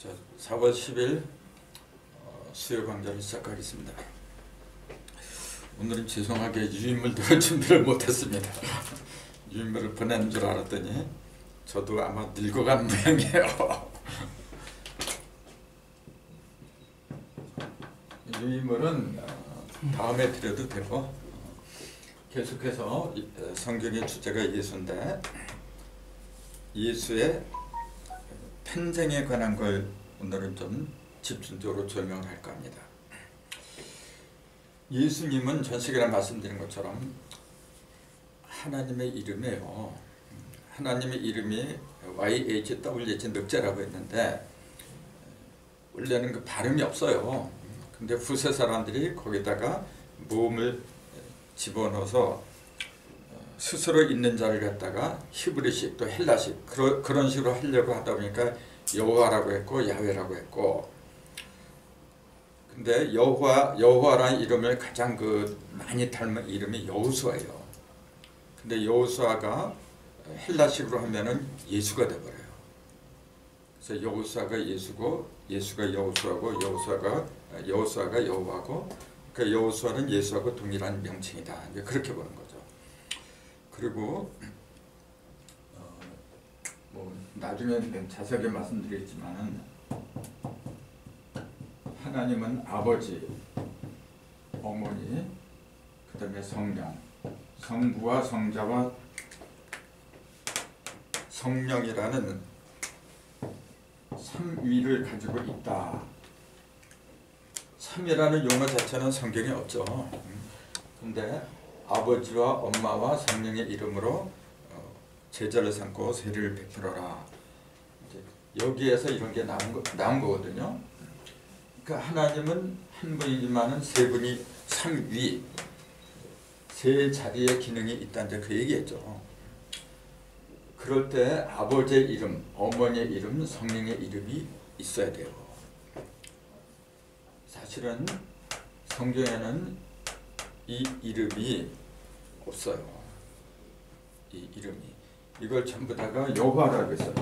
자, 4월 10일 수요 강좌를 시작하겠습니다. 오늘은 죄송하게 유인물들을 준비를 못했습니다. 유인물을 보내는 줄 알았더니 저도 아마 늙어가는 모양이에요. 유인물은 다음에 드려도 되고, 계속해서 성경의 주제가 예수인데 예수의 편생에 관한 걸 오늘은 좀 집중적으로 설명을 할까 합니다. 예수님은 전시계에 말씀드린 것처럼 하나님의 이름이에요. 하나님의 이름이 YHWH 늑제라고 했는데 원래는 그 발음이 없어요. 근데 후세 사람들이 거기다가 모음을 집어넣어서 스스로 있는 자를 갖다가 히브리식 또 헬라식 그런 식으로 하려고 하다 보니까 여호와라고 했고 야훼라고 했고, 근데 여호와라는 이름을 가장 많이 닮은 이름이 여호수아예요. 근데 여호수아가 헬라식으로 하면은 예수가 돼버려요. 그래서 여호수아가 예수고 예수가 여호수아고 여호수아가 여호와고, 그 여호수아는 예수하고 동일한 명칭이다. 이제 그렇게 보는 거죠. 그리고 나중에 자세하게 말씀드리겠지만 하나님은 아버지, 어머니, 그 다음에 성령, 성부와 성자와 성령이라는 삼위를 가지고 있다. 삼위라는 용어 자체는 성경에 없죠. 근데 아버지와 엄마와 성령의 이름으로 제자를 삼고 세례를 베풀어라. 여기에서 이런 게 나온 거거든요. 그러니까 하나님은 한 분이지만은 세 분이 삼위, 세 자리의 기능이 있다는 그 얘기했죠. 그럴 때 아버지의 이름, 어머니의 이름, 성령의 이름이 있어야 돼요. 사실은 성경에는 이 이름이 없어요. 이 이름이. 이걸 전부 다가 여호와라고 했어요.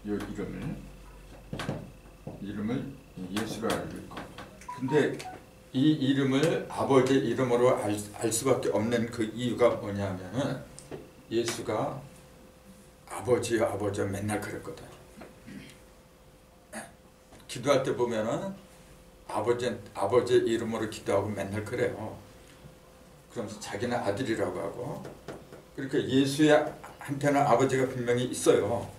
이 이름을 예수로 알고 있고. 근데 이 이름을 아버지의 이름으로 알 수밖에 없는 그 이유가 뭐냐면은 예수가 아버지요 맨날 그랬거든. 기도할 때 보면은 아버지의 이름으로 기도하고 맨날 그래요. 그러면서 자기는 아들이라고 하고. 그러니까 예수한테는 아버지가 분명히 있어요.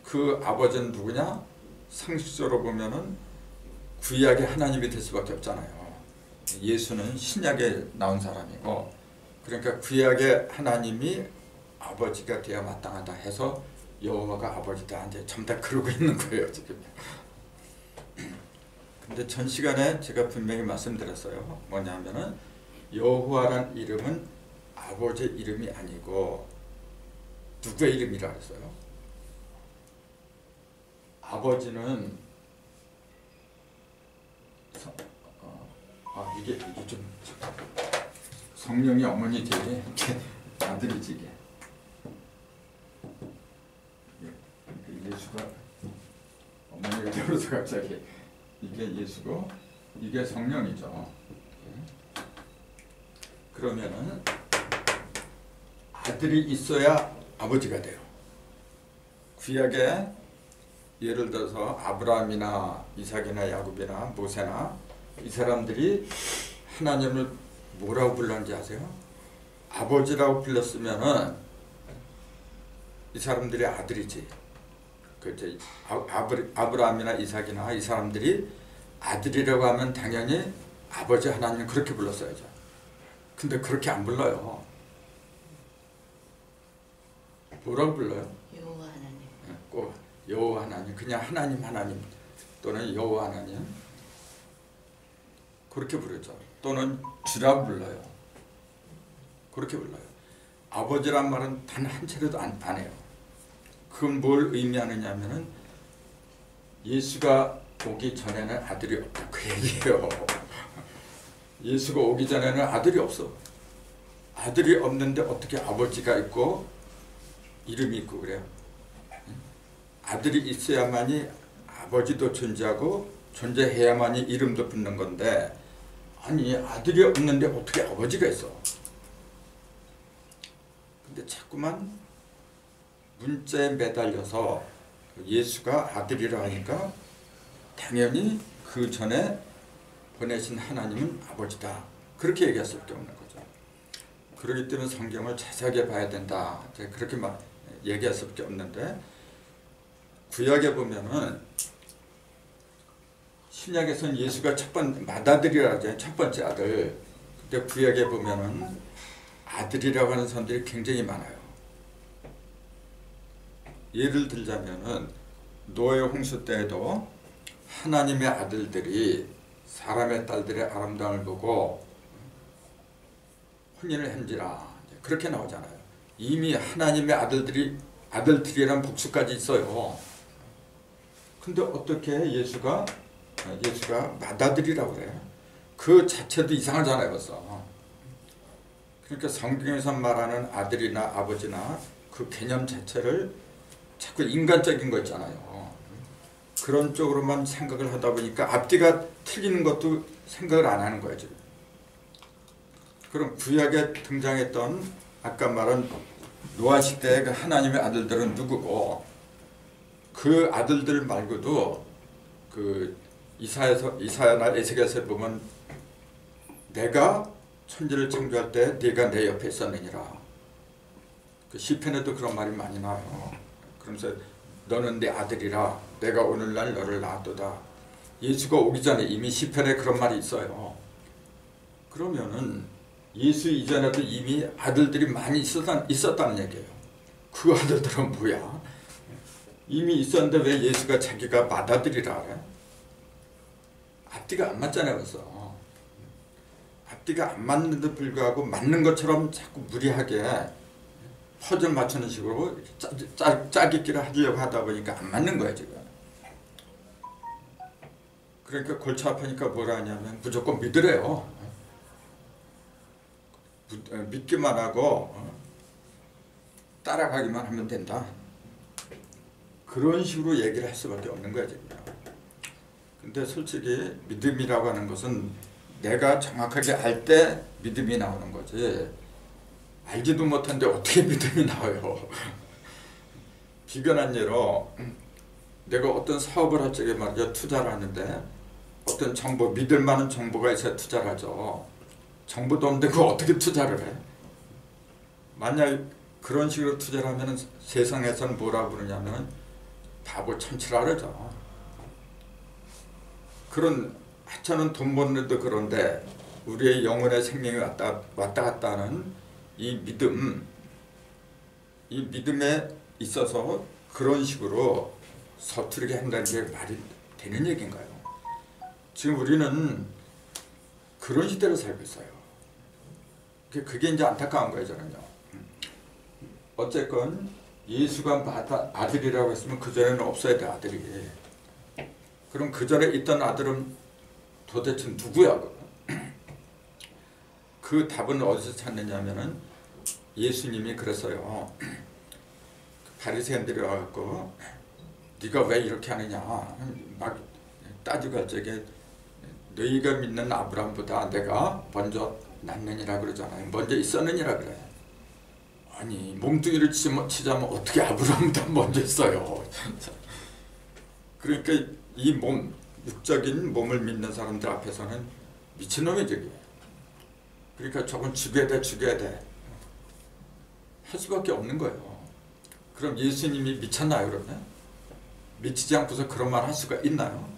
그 아버지는 누구냐? 상식적으로 보면은 구약의 하나님이 될 수밖에 없잖아요. 예수는 신약에 나온 사람이고, 그러니까 구약의 하나님이 아버지가 돼야 마땅하다 해서 여호와가 아버지다. 이제 전부 다 그러고 있는 거예요 지금. 근데 전 시간에 제가 분명히 말씀드렸어요. 뭐냐면은 여호와란 이름은 아버지의 이름이 아니고 누구의 이름이라 그랬어요? 아버지는 이게 좀 성령이 어머니지, 아들이지 이게. 예수가 어머니가 되어서 갑자기 이게 예수고 이게 성령이죠. 그러면은 아들이 있어야 아버지가 돼요. 구약에 예를 들어서 아브라함이나 이삭이나 야곱이나 모세나 이 사람들이 하나님을 뭐라고 불렀는지 아세요? 아버지라고 불렀으면은 이 사람들이 아들이지. 그렇지. 아브라함이나 이삭이나 이 사람들이 아들이라고 하면 당연히 아버지 하나님 그렇게 불렀어야죠. 근데 그렇게 안 불러요. 뭐라고 불러요? 여호와 하나님. 꼭 여호와 하나님, 그냥 하나님 또는 여호와 하나님 그렇게 부르죠. 또는 주라고 불러요. 그렇게 불러요. 아버지란 말은 단 한 차례도 안 해요. 그건 뭘 의미하느냐면은 예수가 오기 전에는 아들이 없다 그 얘기예요. 예수가 오기 전에는 아들이 없어. 아들이 없는데 어떻게 아버지가 있고 이름이 있고 그래요? 아들이 있어야만이 아버지도 존재하고 존재해야만이 이름도 붙는 건데 아니 아들이 없는데 어떻게 아버지가 있어? 근데 자꾸만 문자에 매달려서 예수가 아들이라 하니까 당연히 그 전에 보내신 하나님은 아버지다. 그렇게 얘기할 수밖에 없는 거죠. 그렇기 때문에 성경을 자세하게 봐야 된다. 그렇게 얘기할 수밖에 없는데 구약에 보면은 신약에서는 예수가 맏아들이라 하잖아요. 첫 번째 아들. 근데 구약에 보면은 아들이라고 하는 사람들이 굉장히 많아요. 예를 들자면은 노예 홍수 때에도 하나님의 아들들이 사람의 딸들의 아름다움을 보고 혼인을 한지라 그렇게 나오잖아요. 이미 하나님의 아들들이란 복수까지 있어요. 근데 어떻게 예수가 맏아들이라고 그래요? 그 자체도 이상하잖아요, 벌써. 그러니까 성경에서 말하는 아들이나 아버지나 그 개념 자체를 자꾸 인간적인 거 있잖아요. 그런 쪽으로만 생각을 하다 보니까 앞뒤가 틀리는 것도 생각을 안 하는 거예요, 지금. 그럼 구약에 등장했던 아까 말한 노아 시대의 그 하나님의 아들들은 누구고 그 아들들 말고도 그 이사야나 에스겔서에 보면 내가 천지를 창조할 때 네가 내 옆에 있었느니라. 그 시편에도 그런 말이 많이 나와요. 그러면서 너는 내 아들이라 내가 오늘날 너를 낳았도다. 예수가 오기 전에 이미 시편에 그런 말이 있어요. 그러면은 예수 이전에도 이미 아들들이 많이 있었다는 얘기예요. 그 아들들은 뭐야? 이미 있었는데 왜 예수가 자기가 맏아들이라 그래? 앞뒤가 안 맞잖아요, 벌써. 앞뒤가 안 맞는데도 불구하고 맞는 것처럼 자꾸 무리하게 퍼즐 맞추는 식으로 짜깁기를 하려고 하다 보니까 안 맞는 거야, 지금. 그러니까 골치 아프니까 뭐라 하냐면 무조건 믿으래요. 믿기만 하고 따라가기만 하면 된다. 그런 식으로 얘기를 할 수밖에 없는 거야, 지금. 근데 솔직히 믿음이라고 하는 것은 내가 정확하게 알 때 믿음이 나오는 거지. 알지도 못한데 어떻게 믿음이 나와요. 비견한 예로 내가 어떤 사업을 할 적에 말이죠. 투자를 하는데 어떤 정보, 믿을 만한 정보가 있어야 투자를 하죠. 정보도 없는데 그거 어떻게 투자를 해? 만약 그런 식으로 투자를 하면 세상에서는 뭐라 부르냐면 바보 천치라 그러죠. 그런 하찮은 돈 버는데도 그런데 우리의 영혼의 생명이 왔다 갔다 하는 이 믿음에 있어서 그런 식으로 서투르게 한다는 게 말이 되는 얘기인가요? 지금 우리는 그런 시대를 살고 있어요. 그게 이제 안타까운 거예요, 저는요. 어쨌건 예수가 아들이라고 했으면 그전에는 없어야 돼, 아들이. 그럼 그전에 있던 아들은 도대체 누구야? 그 답은 어디서 찾느냐면은 예수님이 그랬어요. 바리새인들이 와갖고 네가 왜 이렇게 하느냐 막 따지고 할 적에 너희가 믿는 아브라함보다 내가 먼저 낫느니라 그러잖아요. 먼저 있었느니라 그래. 아니 몸뚱이를 치자면 어떻게 아브라함보다 먼저 있어요. 그러니까 이 육적인 몸을 믿는 사람들 앞에서는 미친놈이 저기. 그러니까 저건 죽여야 돼 할 수밖에 없는 거예요. 그럼 예수님이 미쳤나요, 그러면? 미치지 않고서 그런 말 할 수가 있나요?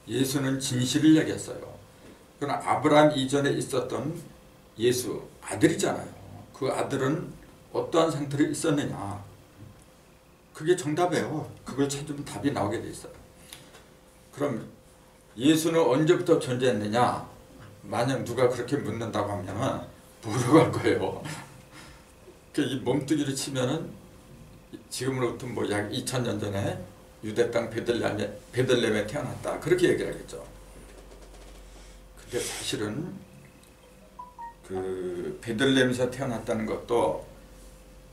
예수는 진실을 얘기했어요. 그러나 아브라함 이전에 있었던 예수 아들이잖아요. 그 아들은 어떠한 상태로 있었느냐. 그게 정답이에요. 그걸 찾으면 답이 나오게 돼 있어요. 그럼 예수는 언제부터 존재했느냐? 만약 누가 그렇게 묻는다고 하면 모르고 할 거예요. 이 몸뚱이를 치면은 지금으로부터 뭐 약 2000년 전에 유대 땅 베들레헴에 태어났다. 그렇게 얘기를 하겠죠. 근데 사실은 그 베들레헴에서 태어났다는 것도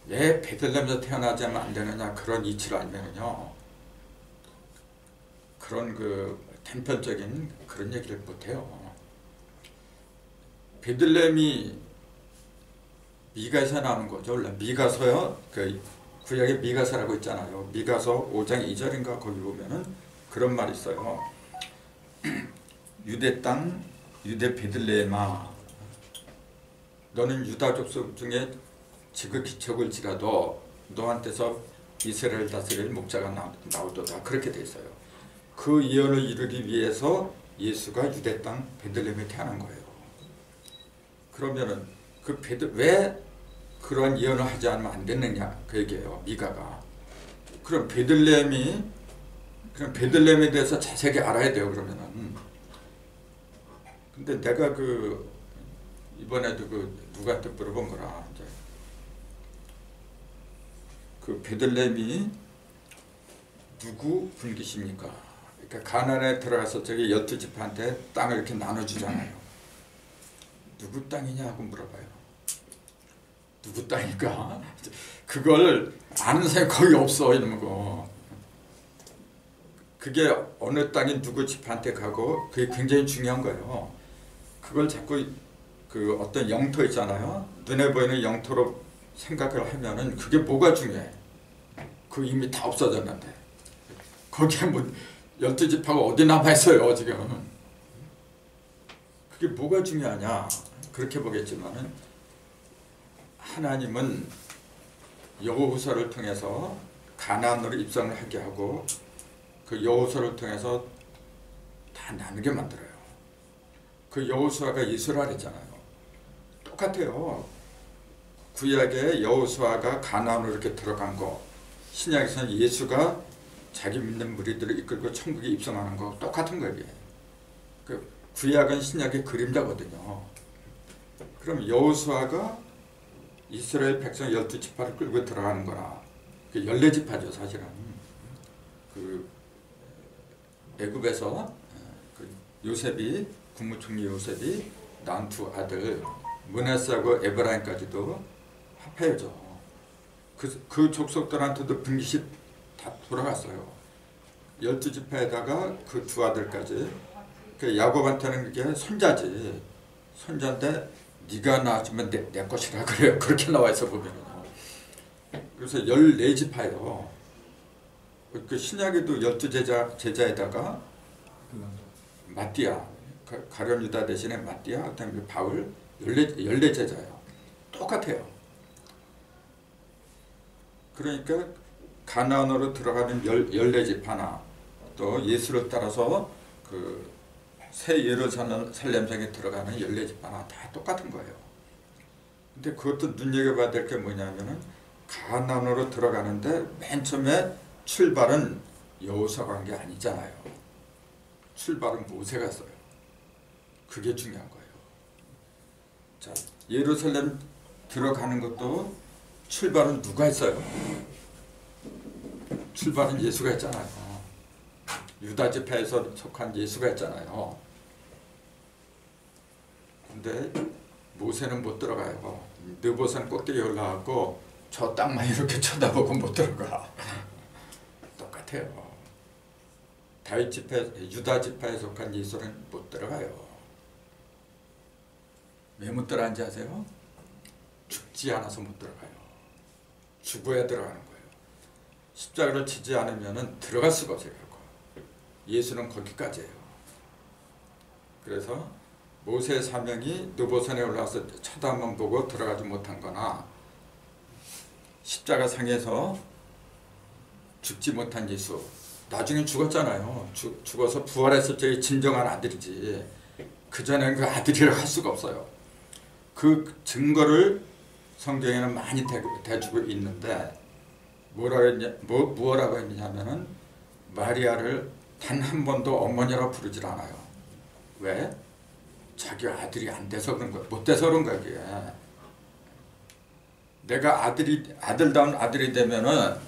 왜 베들레헴에서 태어나지 않으면 안 되느냐 그런 이치를 알면은요. 그런 그 단편적인 그런 얘기를 못해요. 베들레헴이 미가에서 나오는 거죠. 원래 미가서요. 그 구약에 미가서라고 있잖아요. 미가서 5장 2절인가 거기 보면은 그런 말이 있어요. 유대 땅 유대 베들레헴아 너는 유다 족속 중에 지극히 적을지라도 너한테서 이스라엘 다스릴 목자가 나오도다. 그렇게 돼 있어요. 그 예언을 이루기 위해서 예수가 유대 땅 베들레헴에 태어난 거예요. 그러면은 왜 그런 예언을 하지 않으면 안 됐느냐 그 얘기예요. 미가가. 그럼 베들레헴에 대해서 자세히 알아야 돼요. 그러면은. 근데 내가 이번에도 누구한테 물어본 거라 이제 베들레헴이 누구 분깃입니까? 그러니까 가나안에 들어가서 저기 12지파한테 땅을 이렇게 나눠주잖아요. 누구 땅이냐고 물어봐요. 누구 땅일까? 그걸 아는 사람이 거의 없어 이런 거. 그게 어느 땅이 누구 지파한테 가고 그게 굉장히 중요한 거예요. 그걸 자꾸 어떤 영토 있잖아요. 눈에 보이는 영토로 생각을 하면은 그게 뭐가 중요해? 그 이미 다 없어졌는데 거기에 뭐 12지파가 어디 남아있어요 지금. 그게 뭐가 중요하냐 그렇게 보겠지만은 하나님은 여호수아를 통해서 가나안으로 입성을 하게 하고 그 여호수아를 통해서 다 나누게 만들어요. 그 여호수아가 이스라엘 했잖아요. 똑같아요. 구약에 여호수아가 가나안으로 이렇게 들어간 거, 신약에서는 예수가 자기 믿는 무리들을 이끌고 천국에 입성하는 거 똑같은 거예요. 그 구약은 신약의 그림자거든요. 그럼 여호수아가 이스라엘 백성 12지파를 끌고 들어가는 거나 14지파죠 사실은. 애굽에서 요셉이 국무총리 요셉이 낳은 두 아들 므낫세하고 에브라임까지도 합해야죠. 그 족속들한테도 분깃이 다 돌아갔어요. 12지파에다가 그 두 아들까지. 야곱한테는 그게 손자지. 손자인데 네가 낳았으면 내 것이라 그래요. 그렇게 나와 있어 보면요. 그래서 14지파예요. 그 신약에도 12제자에다가 마띠아, 가룟 유다 대신에 마띠아, 그다음에 바울 14제자예요. 똑같아요. 그러니까 가나안으로 들어가는 14지파나 또 예수를 따라서 새 예루살렘성에 들어가는 14지파나 다 똑같은 거예요. 근데 그것도 눈여겨봐야 될 게 뭐냐면은 가나안으로 들어가는데 맨 처음에 출발은 여호수아가 한 게 아니잖아요. 출발은 모세가 했어요. 그게 중요한 거예요. 자, 예루살렘 들어가는 것도 출발은 누가 했어요? 출발은 예수가 했잖아요. 유다 지파에서 속한 예수가 했잖아요. 근데 모세는 못 들어가요. 느보산 꼭대기에 올라가고 저 땅만 이렇게 쳐다보고 못 들어가. 똑같아요. 다윗 지파, 유다 지파에 속한 예수는 못 들어가요. 왜 못 들어가는지 아세요? 죽지 않아서 못 들어가요. 죽어야 들어가는 거예요. 십자가를 치지 않으면 들어갈 수가 없어요. 예수는 거기까지예요. 그래서 모세의 사명이 느보산에 올라와서 쳐다만 보고 들어가지 못한 거나 십자가 상에서 죽지 못한 예수, 나중에 죽었잖아요. 죽어서 부활했을 적에 진정한 아들이지 그전에는 그 아들이라고 할 수가 없어요. 그 증거를 성경에는 많이 대주고 있는데 뭐라고 했냐면은 마리아를 단 한 번도 어머니라고 부르질 않아요. 왜? 자기 아들이 안 돼서 그런 거야. 못 돼서 그런 거야. 그게. 내가 아들다운 아들이 되면은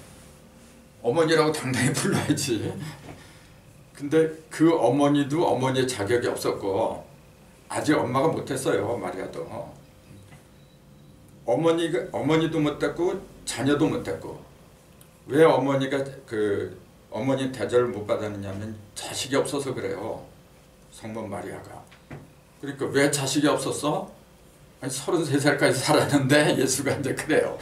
어머니라고 당당히 불러야지. 근데 그 어머니도 어머니의 자격이 없었고 아직 엄마가 못했어요. 마리아도. 어머니도 못했고 자녀도 못했고. 왜 어머니가 어머니 대접을 못 받았느냐면 자식이 없어서 그래요. 성모 마리아가. 그러니까 왜 자식이 없었어? 아니 33살까지 살았는데 예수가 이제 그래요.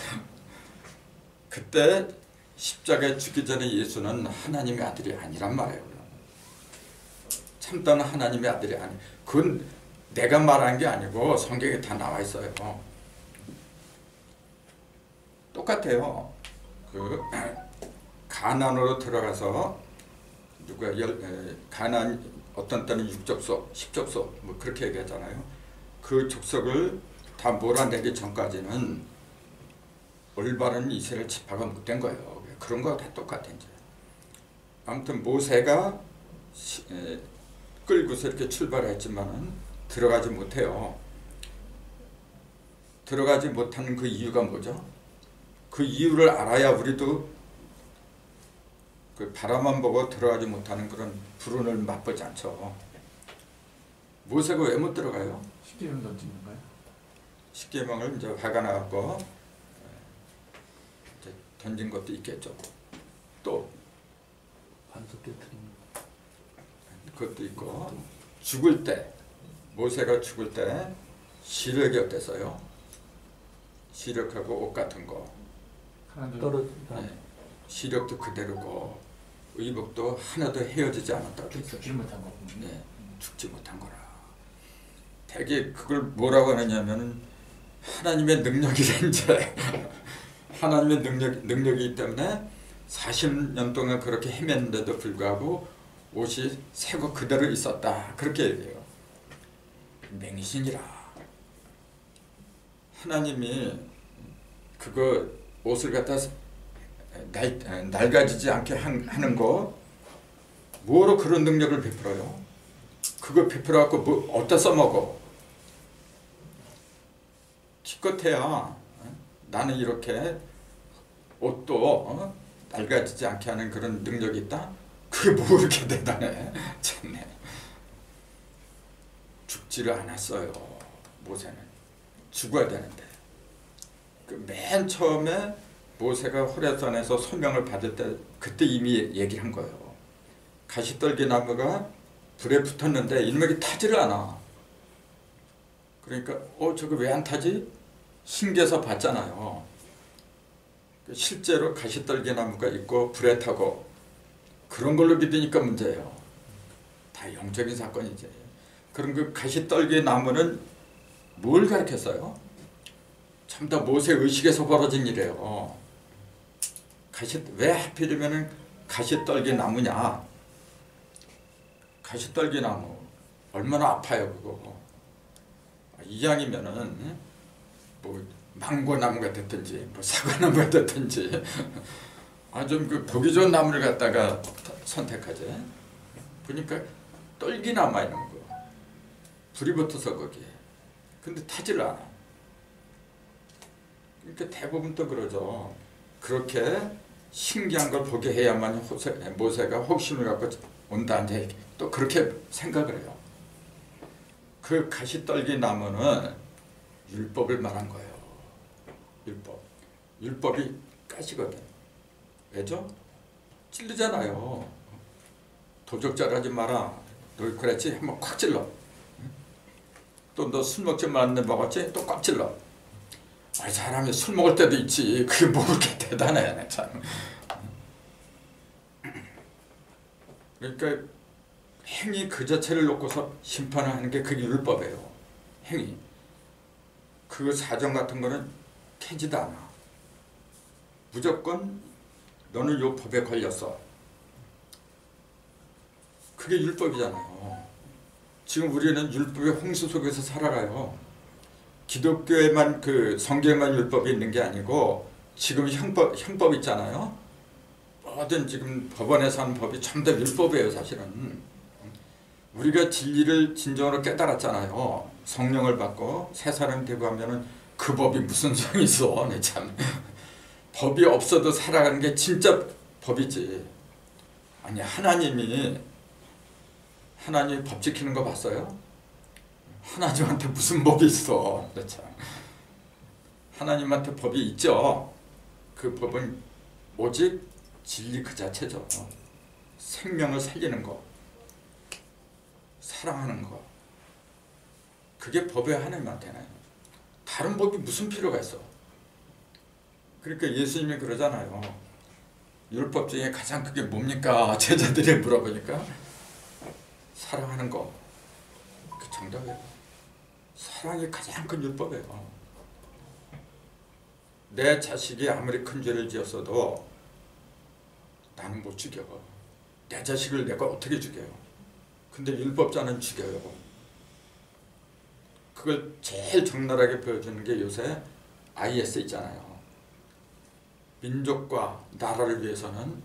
그때 십자가에 죽기 전에 예수는 하나님의 아들이 아니란 말이에요. 참다는 하나님의 아들이 아니. 그건 내가 말한 게 아니고 성경에 다 나와 있어요. 똑같아요. 그 가나안으로 들어가서 누가 가나안 어떤 때는 6족속, 10족속 뭐 그렇게 얘기하잖아요. 그 족속을 다 몰아내기 전까지는 올바른 이스라엘 지파가 못 된 거예요. 그런 거 다 똑같아 이제. 아무튼 모세가 끌고서 이렇게 출발했지만은 들어가지 못해요. 들어가지 못하는 그 이유가 뭐죠? 그 이유를 알아야 우리도 그 바라만 보고 들어가지 못하는 그런 불운을 맛보지 않죠. 모세가 왜 못 들어가요? 십계명 던진 건가요? 십계명을 이제 화가 나갖고 이제 던진 것도 있겠죠. 또 반석 깨트린 그것도 있고 죽을 때 모세가 죽을 때 시력이 어땠어요? 시력하고 옷 같은 거 떨어진다. 네. 시력도 그대로고 의복도 하나도 헤어지지 않았다고 죽지 못한 거. 네, 죽지 못한 거라. 되게 그걸 뭐라고 하느냐면은 하나님의 능력이래 이제. 하나님의 능력이기 때문에 40년 동안 그렇게 헤맸는데도 불구하고 옷이 새고 그대로 있었다. 그렇게 얘기해요. 맹신이라. 하나님이 그거 옷을 갖다 낡아지지 않게 하는 거 뭐로 그런 능력을 베풀어요? 그거 베풀어갖고 뭐 어디다 써먹어? 기껏해야 나는 이렇게 옷도 낡아지지 않게 하는 그런 능력이 있다? 그게 뭐 그렇게 대단해? 참네. 죽지를 않았어요. 모세는. 죽어야 되는데. 그 맨 처음에 모세가 호레산에서 소명을 받을 때 그때 이미 얘기한 거예요. 가시떨기 나무가 불에 붙었는데 이놈에게 타지를 않아. 그러니까 저거 왜 안 타지? 신기해서 봤잖아요. 실제로 가시떨기 나무가 있고 불에 타고 그런 걸로 믿으니까 문제예요. 다 영적인 사건이지. 그럼 그 가시떨기 나무는 뭘 가르쳤어요? 참 다 모세 의식에서 벌어진 일이에요. 왜 하필이면 가시떨기 나무냐? 가시떨기 나무 얼마나 아파요 그거. 이왕이면은 뭐 망고나무가 됐든지 뭐 사과나무가 됐든지 좀 그 보기 좋은 나무를 갖다가 선택하지. 보니까 떨기 남아 있는 거. 불이 붙어서 거기에. 근데 타지를 않아. 그러니까 대부분 또 그러죠. 그렇게 신기한 걸 보게 해야만 모세가 혹심을 갖고 온다 이제 또 그렇게 생각을 해요. 그 가시떨기 나무는 율법을 말한 거예요. 율법이 가시거든. 왜죠? 찔르잖아요. 도적질 하지 마라. 너 그랬지? 한번 콱 찔러. 또 너 술 먹지 말았는데 먹었지? 또 꽉 찔러. 사람이 술 먹을 때도 있지. 그게 뭐 그렇게 대단해. 참. 그러니까 행위 그 자체를 놓고서 심판을 하는 게 그게 율법이에요. 행위. 그 사정 같은 거는 캐지도 않아. 무조건 너는 요 법에 걸렸어. 그게 율법이잖아요. 지금 우리는 율법의 홍수 속에서 살아가요. 기독교에만 그 성경에만 율법이 있는 게 아니고 지금 형법 있잖아요. 모든 지금 법원에서 하는 법이 전부 다 율법이에요 사실은. 우리가 진리를 진정으로 깨달았잖아요. 성령을 받고 새 사람이 되고 하면은 그 법이 무슨 소용이 있어. 참. 법이 없어도 살아가는 게 진짜 법이지. 아니 하나님이 법 지키는 거 봤어요? 하나님한테 무슨 법이 있어. 참. 하나님한테 법이 있죠. 그 법은 오직 진리 그 자체죠. 생명을 살리는 거, 사랑하는 거, 그게 법의 하나님한테는 다른 법이 무슨 필요가 있어? 그러니까 예수님이 그러잖아요. 율법 중에 가장 크게 뭡니까? 제자들이 물어보니까 사랑하는 거. 그 정답이에요. 사랑이 가장 큰 율법이에요. 내 자식이 아무리 큰 죄를 지었어도 나는 못 죽여. 내 자식을 내가 어떻게 죽여요? 근데 율법자는 죽여요. 그걸 제일 적나라하게 보여주는 게 요새 IS 있잖아요. 민족과 나라를 위해서는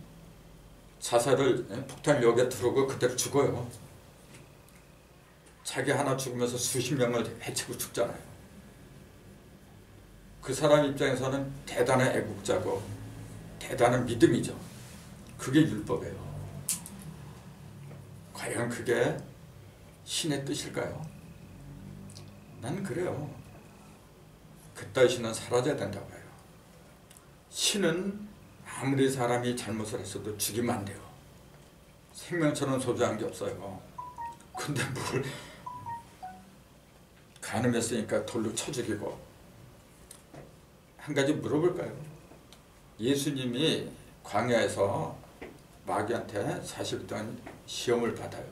자살을 폭탄 역에 들어오고 그대로 죽어요. 자기 하나 죽으면서 수십 명을 해치고 죽잖아요. 그 사람 입장에서는 대단한 애국자고 대단한 믿음이죠. 그게 율법이에요. 과연 그게 신의 뜻일까요? 난 그래요. 그따위 신은 사라져야 된다고 해요. 신은 아무리 사람이 잘못을 했어도 죽이면 안 돼요. 생명처럼 소중한 게 없어요. 근데 뭘 간음했으니까 돌로 쳐 죽이고. 한 가지 물어볼까요? 예수님이 광야에서 마귀한테 40일 동안 시험을 받아요.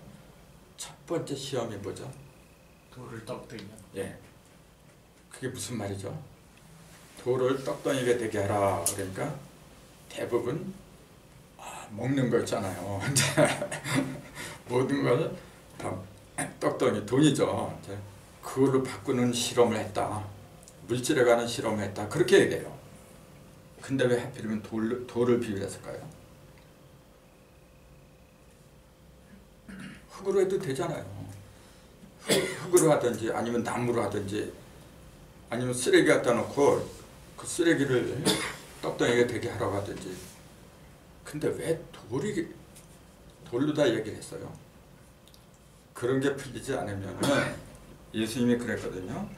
첫 번째 시험이 뭐죠? 돌을 떡대기야. 예, 그게 무슨 말이죠? 돌을 떡덩이가 되게 하라. 그러니까 대부분 먹는 거 있잖아요. 모든 걸 다 떡덩이 돈이죠. 그걸로 바꾸는 실험을 했다. 물질에 관한 실험을 했다. 그렇게 얘기해요. 근데 왜 하필이면 돌을 비유했을까요? 흙으로 해도 되잖아요. 흙으로 하든지 아니면 나무로 하든지 아니면 쓰레기 갖다 놓고 그 쓰레기를 떡덩이가 되게 하라고 하든지. 근데 왜 돌로 다 얘기를 했어요? 그런 게 풀리지 않으면 예수님이 그랬거든요.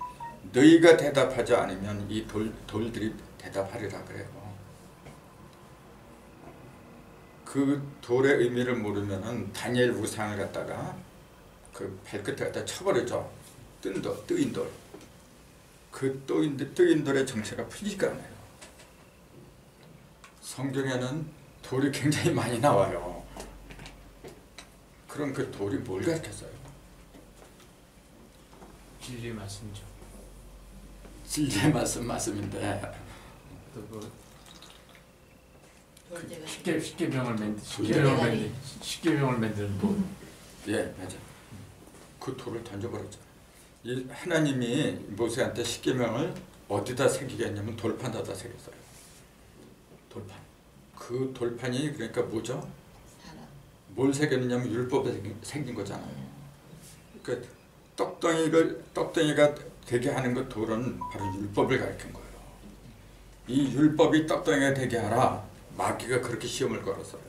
너희가 대답하지 않으면 이 돌들이 대답하리라 그래요. 그 돌의 의미를 모르면은 다니엘 우상을 갖다가 그 발끝에 갖다 쳐버리죠. 뜨인 돌. 그 뜨인 돌의 정체가 풀리지가 않아요. 성경에는 돌이 굉장히 많이 나와요. 그럼 그 돌이 뭘 가르쳤어요? 진리의 말씀이죠. 진리의 말씀인데 또 돌대가리. 십계명을 만드는 돌. 예, 맞아. 그 돌을 던져버렸죠. 이 하나님이 모세한테 십계명을 어디다 새기겠냐면 돌판에다 새겼어요. 돌판. 그 돌판이 그러니까 뭐죠? 사람. 뭘 새겼느냐면 율법에 생긴 거잖아요. 그러니까 떡덩이가 되게 하는 그 돌은 바로 율법을 가리킨 거예요. 이 율법이 떡덩이가 되게 하라. 마귀가 그렇게 시험을 걸었어요.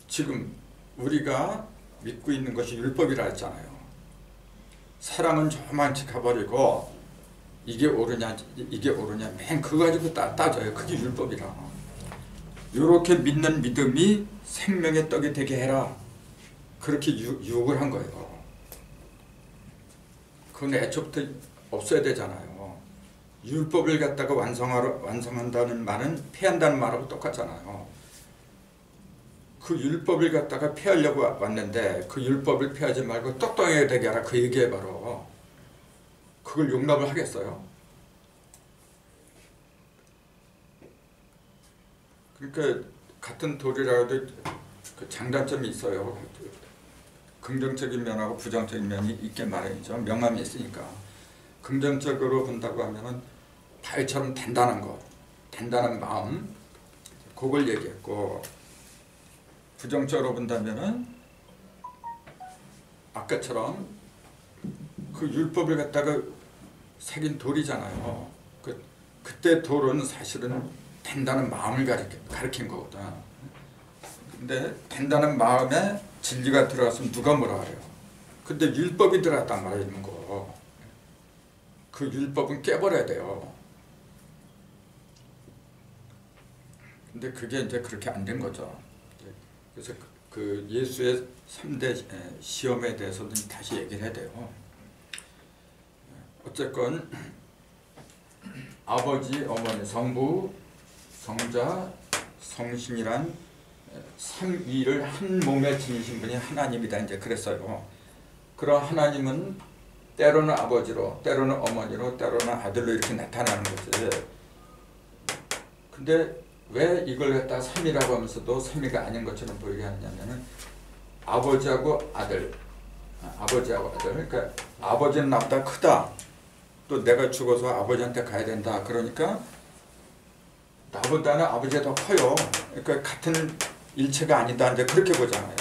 지금 우리가 믿고 있는 것이 율법이라 했잖아요. 사랑은 저만치 가버리고 이게 옳으냐 맨 그거 가지고 따져요. 그게 율법이라. 이렇게 믿는 믿음이 생명의 떡이 되게 해라. 그렇게 유혹을 한 거예요. 그건 애초부터 없어야 되잖아요. 율법을 갖다가 완성한다는 말은 폐한다는 말하고 똑같잖아요. 그 율법을 갖다가 폐하려고 왔는데 그 율법을 폐하지 말고 떡덩이가 되게 하라. 그 얘기에 바로 그걸 용납을 하겠어요? 그러니까 같은 돌이라도 그 장단점이 있어요. 긍정적인 면하고 부정적인 면이 있게 마련이죠. 명암이 있으니까. 긍정적으로 본다고 하면은 바위처럼 단단한 거, 단단한 마음, 그걸 얘기했고, 부정적으로 본다면은 아까처럼 그 율법을 갖다가 새긴 돌이잖아요. 그때 돌은 사실은 단단한 마음을 가리킨 거거든. 근데 단단한 마음에 진리가 들어갔으면 누가 뭐라 그래요. 근데 율법이 들어갔단 말이야, 있는 거. 그 율법은 깨버려야 돼요. 근데 그게 이제 그렇게 안 된 거죠. 그래서 그 예수의 3대 시험에 대해서도 다시 얘기를 해야 돼요. 어쨌건 아버지, 어머니, 성부, 성자, 성신이란 삼위를 한 몸에 지니신 분이 하나님이다 이제 그랬어요. 그런 하나님은 때로는 아버지로, 때로는 어머니로, 때로는 아들로 이렇게 나타나는 거지. 근데 왜 이걸 갖다 삼위라고 하면서도 삼위가 아닌 것처럼 보이게 하냐면은 아버지하고 아들, 그러니까 아버지는 나보다 크다. 또 내가 죽어서 아버지한테 가야 된다. 그러니까 나보다는 아버지가 더 커요. 그러니까 같은 일체가 아니다. 이제 그렇게 보잖아요.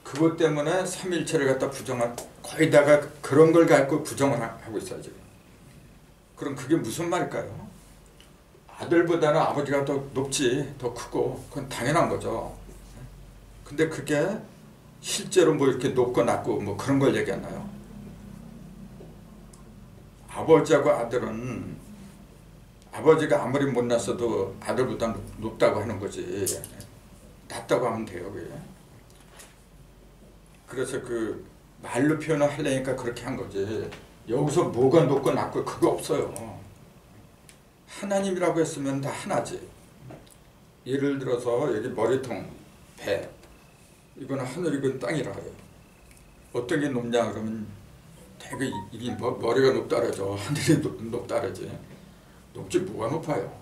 그것 때문에 삼일체를 갖다 부정한, 거의다가 그런 걸 갖고 부정을 하고 있어요 지금. 그럼 그게 무슨 말일까요? 아들보다는 아버지가 더 높지, 더 크고, 그건 당연한 거죠. 근데 그게 실제로 뭐 이렇게 높고 낮고 뭐 그런 걸 얘기하나요? 아버지하고 아들은 아버지가 아무리 못났어도 아들보다 높다고 하는 거지, 낮다고 하면 돼요 그게. 그래서 그 말로 표현을 하려니까 그렇게 한 거지, 여기서 뭐가 높고 낮고 그거 없어요. 하나님이라고 했으면 다 하나지. 예를 들어서 여기 머리통, 배, 이거는 하늘이건 땅이라 해요. 어떤 게 높냐 그러면 되게 이게 머리가 높다 그러죠. 하늘이 높다 그러지. 높지 뭐가 높아요.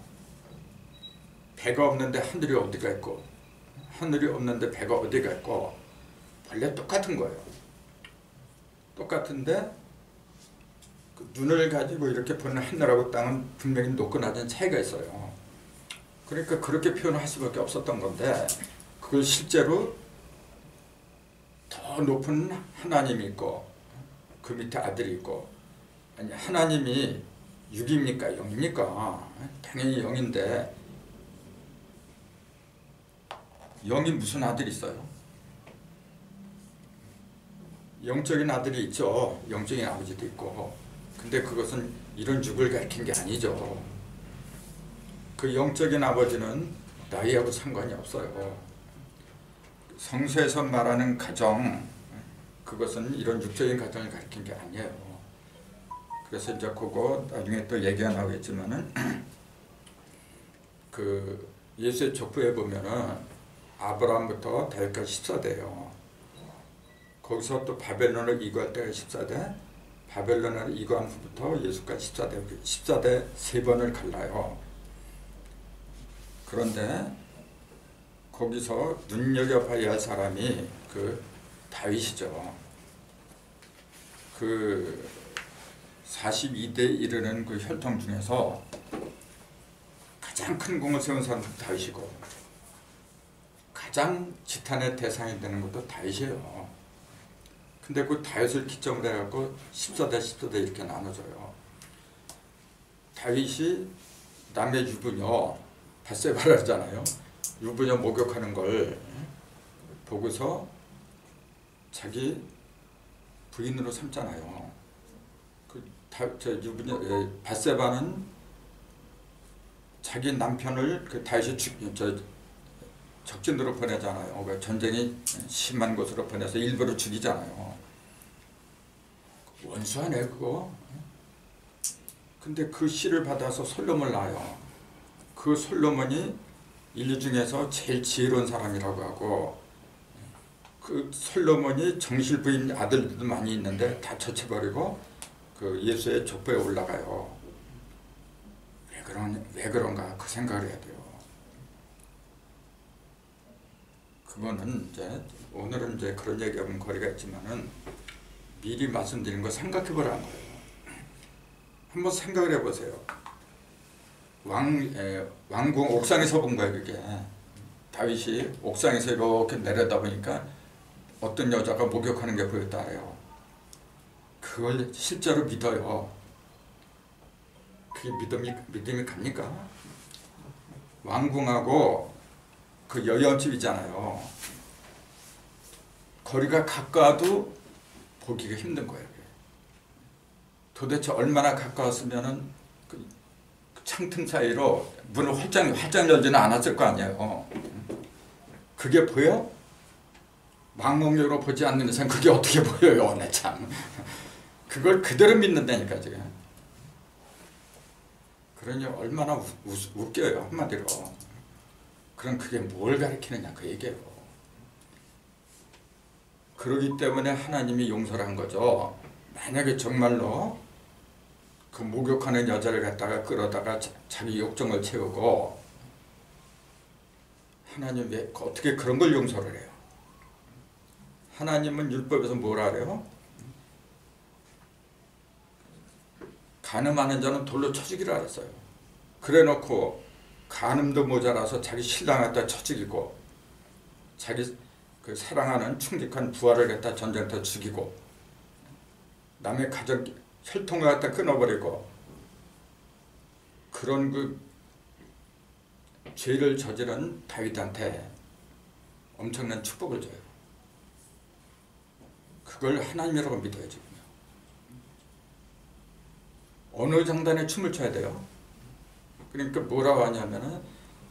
배가 없는데 하늘이 어디가 있고, 하늘이 없는데 배가 어디가 있고, 원래 똑같은 거예요. 똑같은데 그 눈을 가지고 이렇게 보는 하늘하고 땅은 분명히 높고 낮은 차이가 있어요. 그러니까 그렇게 표현할 수밖에 없었던 건데, 그걸 실제로 더 높은 하나님이 있고 그 밑에 아들이 있고, 아니 하나님이 6입니까 0입니까? 당연히 0인데 0이 무슨 아들이 있어요? 영적인 아들이 있죠. 영적인 아버지도 있고. 근데 그것은 이런 육을 가리킨 게 아니죠. 그 영적인 아버지는 나이하고 상관이 없어요. 성서에서 말하는 가정, 그것은 이런 육적인 가정을 가리킨 게 아니에요. 그래서 이제 그거 나중에 또 얘기가 나오겠지만은 그 예수의 족보에 보면은 아브라함부터 다윗까지 14대예요. 거기서 또 바벨론을 이거할 때가 14대, 바벨론을 이거한 후부터 예수까지 14대, 14대 3번을 갈라요. 그런데 거기서 눈여겨봐야 할 사람이 그 다윗이죠. 그 42대 이르는 그 혈통 중에서 가장 큰 공을 세운 사람도 다윗이고, 가장 지탄의 대상이 되는 것도 다윗이에요. 근데 그 다윗을 기점으로 해갖고 14대 14대 이렇게 나눠져요. 다윗이 남의 유부녀 밧세바라 하잖아요. 유부녀 목욕하는 걸 보고서 자기 부인으로 삼잖아요. 저 유부녀 밧세바는 자기 남편을 그 다윗이 적진으로 보내잖아요. 그 전쟁이 심한 곳으로 보내서 일부러 죽이잖아요. 원수하네 그거. 근데 그 씨를 받아서 솔로몬을 낳아요. 그 솔로몬이 인류 중에서 제일 지혜로운 사람이라고 하고, 그 솔로몬이 정실 부인 아들들도 많이 있는데 다 처치버리고 그 예수의 족보에 올라가요. 왜 그런가 그 생각을 해야 돼요. 그거는 이제 오늘은 이제 그런 얘기하면 거리가 있지만은 미리 말씀드린 거 생각해 보라는 거예요. 한번 생각을 해보세요. 왕궁 옥상에서 본 거예요 그게. 다윗이 옥상에서 이렇게 내려다보니까 어떤 여자가 목욕하는 게 보였다 해요. 그걸 실제로 믿어요. 그게 믿음이 갑니까? 왕궁하고 그 여연집이잖아요. 거리가 가까워도 보기가 힘든 거예요. 도대체 얼마나 가까웠으면은 그 창틈 사이로 문을 활짝 열지는 않았을 거 아니에요. 그게 보여? 망원경으로 보지 않는 이상 그게 어떻게 보여요? 내 참. 그걸 그대로 믿는다니까 지금. 그러니 얼마나 웃겨요 한마디로. 그럼 그게 뭘 가리키느냐 그 얘기예요. 그러기 때문에 하나님이 용서를 한 거죠. 만약에 정말로 그 목욕하는 여자를 갖다가 끌어다가 자기 욕정을 채우고 하나님 왜 어떻게 그런 걸 용서를 해요? 하나님은 율법에서 뭐라 그래요? 간음하는 자는 돌로 쳐 죽이라 그랬어요. 그래 놓고 간음도 모자라서 자기 신랑 갖다 쳐 죽이고 자기 그 사랑하는 충직한 부하를 갖다 전쟁터 죽이고 남의 가정 혈통을 갖다 끊어버리고 그런 그 죄를 저지른 다윗한테 엄청난 축복을 줘요. 그걸 하나님이라고 믿어요 지금요. 어느 장단에 춤을 춰야 돼요? 그러니까 뭐라고 하냐면은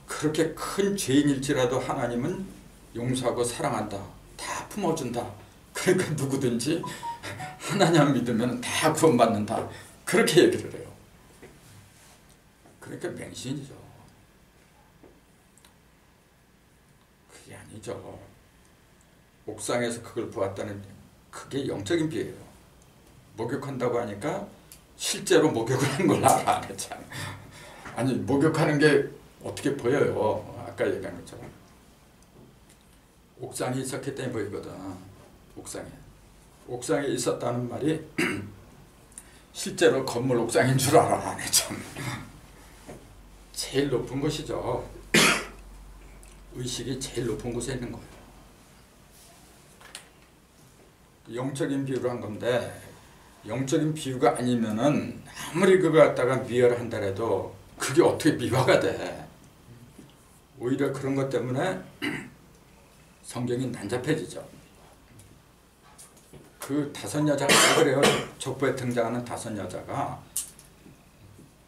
그렇게 큰 죄인일지라도 하나님은 용서하고 사랑한다. 다 품어준다. 그러니까 누구든지 하나님 믿으면 다 구원받는다. 그렇게 얘기를 해요. 그러니까 맹신이죠. 그게 아니죠. 옥상에서 그걸 보았다는 그게 영적인 비예요. 목욕한다고 하니까 실제로 목욕을 한 걸 알아. 참. 아니 목욕하는 게 어떻게 보여요. 아까 얘기한 것처럼. 옥상에 있었기 때문에 보이거든. 옥상에 있었다는 말이 실제로 건물 옥상인 줄 알아. 참. 제일 높은 곳이죠. 의식이 제일 높은 곳에 있는 거예요. 영적인 비유로 한 건데 영적인 비유가 아니면은 아무리 그거 갖다가 미화를 한다래도 그게 어떻게 미화가 돼. 오히려 그런 것 때문에 성경이 난잡해지죠. 그 5 여자가 그래요. 족보에 등장하는 5 여자가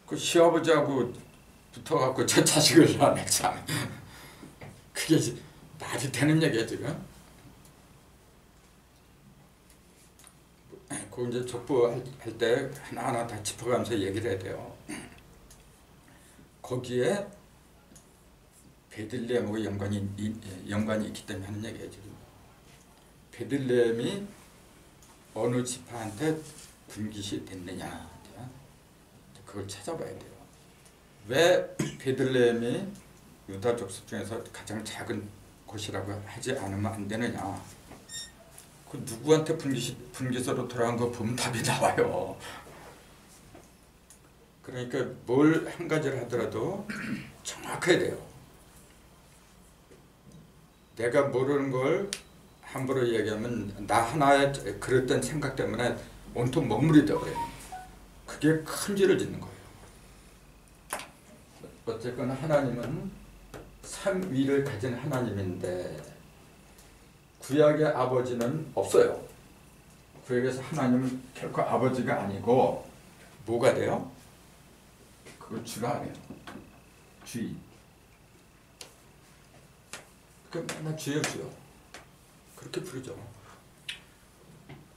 그 시아버지하고 붙어갖고 저 자식을 낳네 참. 그게 말이 되는 얘기야 지금. 그 이제 족보 할 때 하나하나 다 짚어가면서 얘기를 해야 돼요. 거기에 베들레헴하고 연관이 있기 때문에 하는 얘기예요 지금. 베들레헴이 어느 지파한테 분깃이 됐느냐, 그걸 찾아봐야 돼요. 왜 베들레헴이 유다 족속 중에서 가장 작은 곳이라고 하지 않으면 안 되느냐? 그 누구한테 분깃으로 돌아간 거 보면 답이 나와요. 그러니까 뭘 한 가지를 하더라도 정확해야 돼요. 내가 모르는 걸 함부로 얘기하면 나 하나의 그랬던 생각 때문에 온통 먹물이 되어버려요. 그게 큰 죄를 짓는 거예요. 어쨌거나 하나님은 삼위를 가진 하나님인데 구약의 아버지는 없어요. 구약에서 하나님은 결코 아버지가 아니고 뭐가 돼요? 그걸 주라 해요. 주인. 그러니까 맨날 주여 주여 그렇게 부르죠.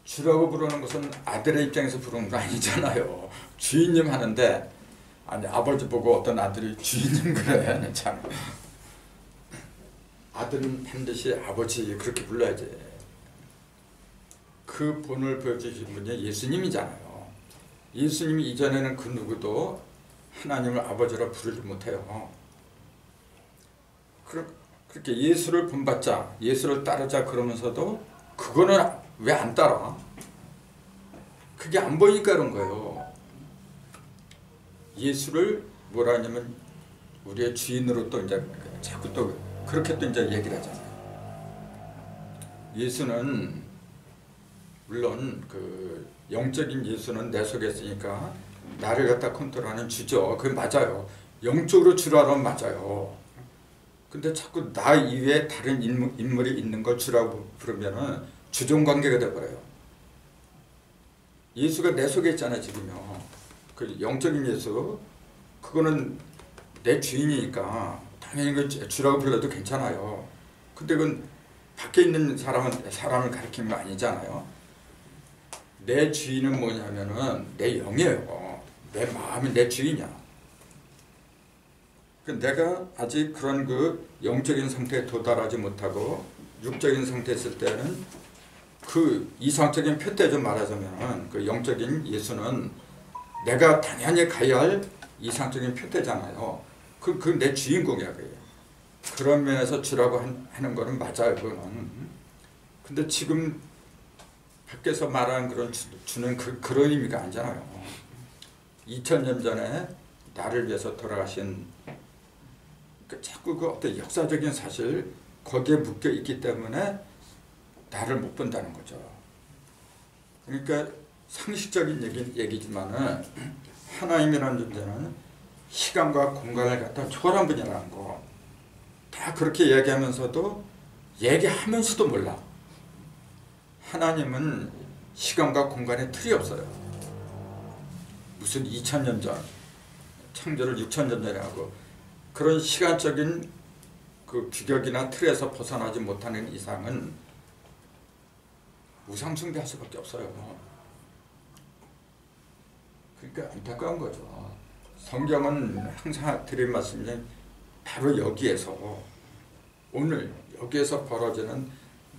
주라고 부르는 것은 아들의 입장에서 부르는 거 아니잖아요. 주인님 하는데 아니 아버지 보고 어떤 아들이 주인님 그래. 참. 아들은 반드시 아버지 그렇게 불러야지. 그 본을 보여주신 분이 예수님이잖아요. 예수님이 이전에는 그 누구도 하나님을 아버지라 부르지 못해요. 그렇게 예수를 본받자, 예수를 따르자 그러면서도 그거는 왜 안 따라? 그게 안 보이니까 그런 거예요. 예수를 뭐라 하냐면 우리의 주인으로 또 이제 자꾸 또 그렇게 또 이제 얘기를 하잖아요. 예수는 물론 그 영적인 예수는 내 속에 있으니까 나를 갖다 컨트롤하는 주죠. 그게 맞아요. 영적으로 주라면 맞아요. 근데 자꾸 나 이외에 다른 인물이 있는 걸 주라고 부르면은 주종관계가 돼버려요. 예수가 내 속에 있잖아요 지금요. 그 영적인 예수 그거는 내 주인이니까 당연히 그 주라고 불러도 괜찮아요. 근데 그건 밖에 있는 사람을 가리키는 거 아니잖아요. 내 주인은 뭐냐면은 내 영이에요. 내 마음이 내 주인이야. 내가 아직 그런 그 영적인 상태에 도달하지 못하고 육적인 상태에 있을 때는 그 이상적인 표대로 말하자면 그 영적인 예수는 내가 당연히 가야 할 이상적인 표대잖아요. 그 내 주인공이야 그게. 그런 면에서 주라고 하는 거는 맞아요 그거는. 근데 지금 밖에서 말하는 그런 주는 그런 의미가 아니잖아요. 2000년 전에 나를 위해서 돌아가신 자꾸 그 어떤 역사적인 사실 거기에 묶여 있기 때문에 나를 못 본다는 거죠. 그러니까 상식적인 얘기지만은 하나님이라는 존재는 시간과 공간을 갖다 초월한 분이라는 거. 다 그렇게 얘기하면서도 얘기하면서도 몰라. 하나님은 시간과 공간에 틀이 없어요. 무슨 2000년 전, 창조를 6000년 전에 하고 그런 시간적인 그 규격이나 틀에서 벗어나지 못하는 이상은 우상숭배할 수밖에 없어요. 그러니까 안타까운 거죠. 성경은 항상 드린 말씀이 바로 여기에서 오늘 여기에서 벌어지는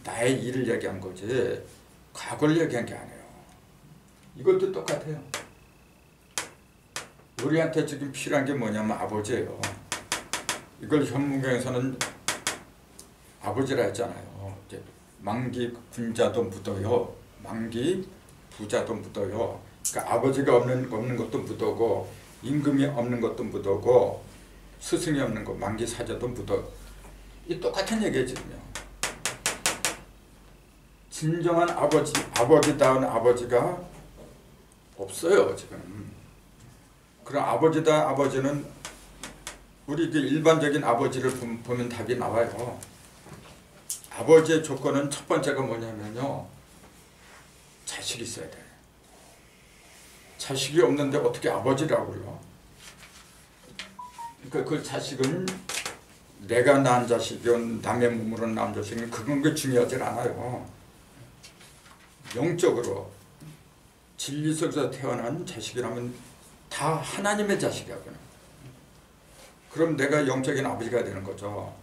나의 일을 얘기한 거지 과거를 얘기한 게 아니에요. 이것도 똑같아요. 우리한테 지금 필요한 게 뭐냐면 아버지예요. 이걸 현문경에서는 아버지라 했잖아요. 만기 군자도 묻어요. 만기 부자도 묻어요. 그러니까 아버지가 없는 것도 묻어고 임금이 없는 것도 묻어고 스승이 없는 것 만기 사자도 묻어. 이 똑같은 얘기예요 지금요. 진정한 아버지다운 아버지가 없어요 지금. 그럼 아버지는 우리 그 일반적인 아버지를 보면 답이 나와요. 아버지의 조건은 첫 번째가 뭐냐면요. 자식이 있어야 돼. 자식이 없는데 어떻게 아버지라고 불러? 그러니까 그 자식은 내가 낳은 자식이건 남의 몸으로 낳은 자식은 그건 게 중요하지 않아요. 영적으로 진리 속에서 태어난 자식이라면 다 하나님의 자식이야. 그럼 내가 영적인 아버지가 되는 거죠.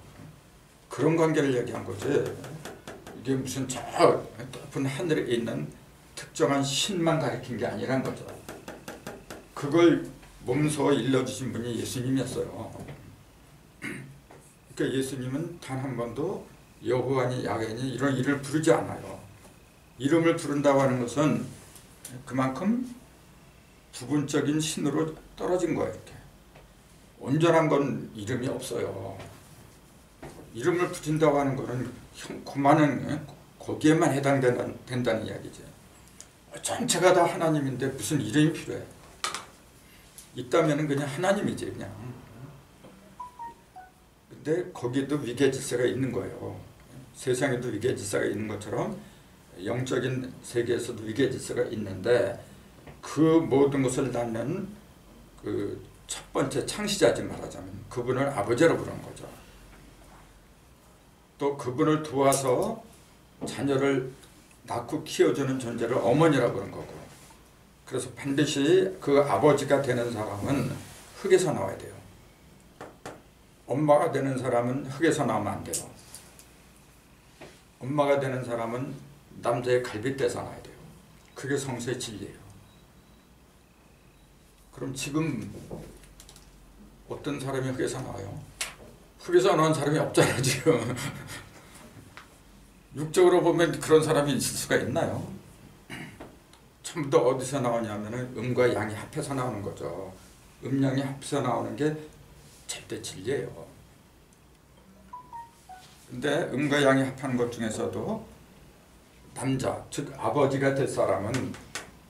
그런 관계를 얘기한 거지. 이게 무슨 저 높은 하늘에 있는 특정한 신만 가리킨 게 아니란 거죠. 그걸 몸소 일러주신 분이 예수님이었어요. 그러니까 예수님은 단 한 번도 여호와니 야훼니 이런 이름을 부르지 않아요. 이름을 부른다고 하는 것은 그만큼 부분적인 신으로 떨어진 거예요. 이렇게. 온전한 건 이름이 없어요. 이름을 붙인다고 하는 것은 그만은 거기에만 해당된다는 이야기죠. 전체가 다 하나님인데 무슨 이름이 필요해? 있다면 그냥 하나님이지 그냥. 근데 거기도 위계 질서가 있는 거예요. 세상에도 위계 질서가 있는 것처럼 영적인 세계에서도 위계 질서가 있는데 그 모든 것을 낳는 그 첫 번째 창시자지 말하자면 그분을 아버지로 부르는 거죠. 또 그분을 도와서 자녀를 낳고 키워주는 존재를 어머니라고 부르는 거고. 그래서 반드시 그 아버지가 되는 사람은 흙에서 나와야 돼요. 엄마가 되는 사람은 흙에서 나오면 안 돼요. 엄마가 되는 사람은 남자의 갈빗대에서 나와야 돼요. 그게 성서의 진리예요. 그럼 지금 어떤 사람이 흙에서 나와요? 흙에서 나온 사람이 없잖아요 지금. 육적으로 보면 그런 사람이 있을 수가 있나요? 전부 다 어디서 나오냐면 음과 양이 합해서 나오는 거죠. 음양이 합해서 나오는 게 절대 진리예요. 근데 음과 양이 합한 것 중에서도 남자, 즉 아버지가 될 사람은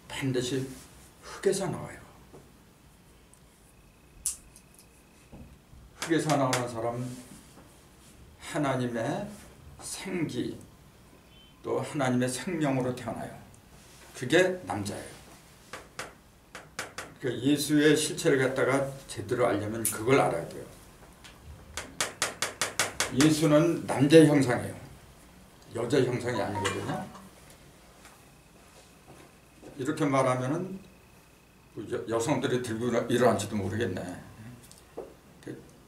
반드시 흙에서 나와요. 흙에서 나오는 사람은 하나님의 생기 또 하나님의 생명으로 태어나요. 그게 남자예요. 그러니까 예수의 실체를 갖다가 제대로 알려면 그걸 알아야 돼요. 예수는 남자의 형상이에요. 여자의 형상이 아니거든요. 이렇게 말하면은 여성들이 들고 일어날지도 모르겠네.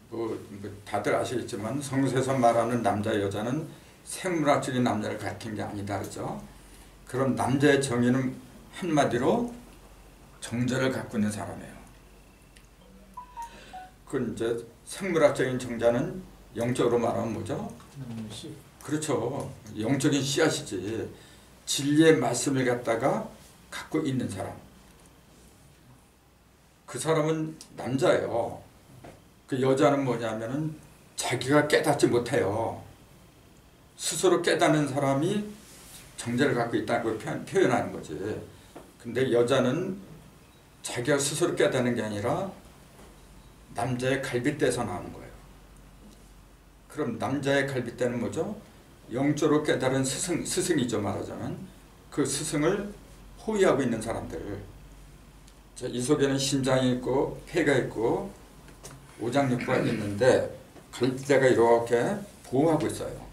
뭐 다들 아시겠지만 성서에서 말하는 남자 여자는 생물학적인 남녀를 가리킨 게 아니다 그죠? 그럼 남자의 정의는 한마디로 정자를 갖고 있는 사람이에요. 그 이제 생물학적인 정자는 영적으로 말하면 뭐죠? 씨. 그렇죠. 영적인 씨앗이지. 진리의 말씀을 갖다가 갖고 있는 사람. 그 사람은 남자예요. 그 여자는 뭐냐면은 자기가 깨닫지 못해요. 스스로 깨닫는 사람이 정죄를 갖고 있다고 표현하는 거지. 근데 여자는 자기가 스스로 깨닫는 게 아니라 남자의 갈빗대에서 나오는 거예요. 그럼 남자의 갈빗대는 뭐죠? 영적으로 깨달은 스승이죠 말하자면. 그 스승을 호위하고 있는 사람들. 이 속에는 심장이 있고 폐가 있고 오장육부가 있는데 갈빗대가 이렇게 보호하고 있어요.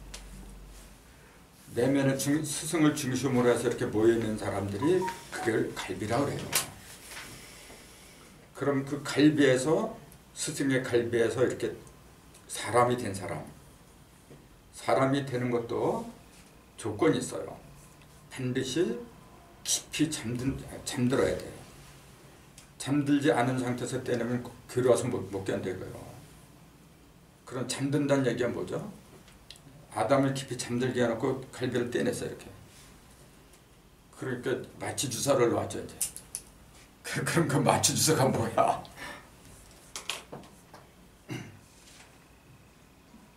내면의 스승을 중심으로 해서 이렇게 모여있는 사람들이 그걸 갈비라고 해요. 그럼 그 갈비에서 스승의 갈비에서 이렇게 사람이 된 사람. 사람이 되는 것도 조건이 있어요. 반드시 깊이 잠들어야 돼요. 잠들지 않은 상태에서 떼내면 괴로워서 못 견뎌요. 그럼 잠든다는 얘기가 뭐죠? 아담을 깊이 잠들게 해놓고 갈비를 떼냈어요. 이렇게. 그러니까 마취 주사를 놨죠. 이제. 그럼 그 마취 주사가 뭐야?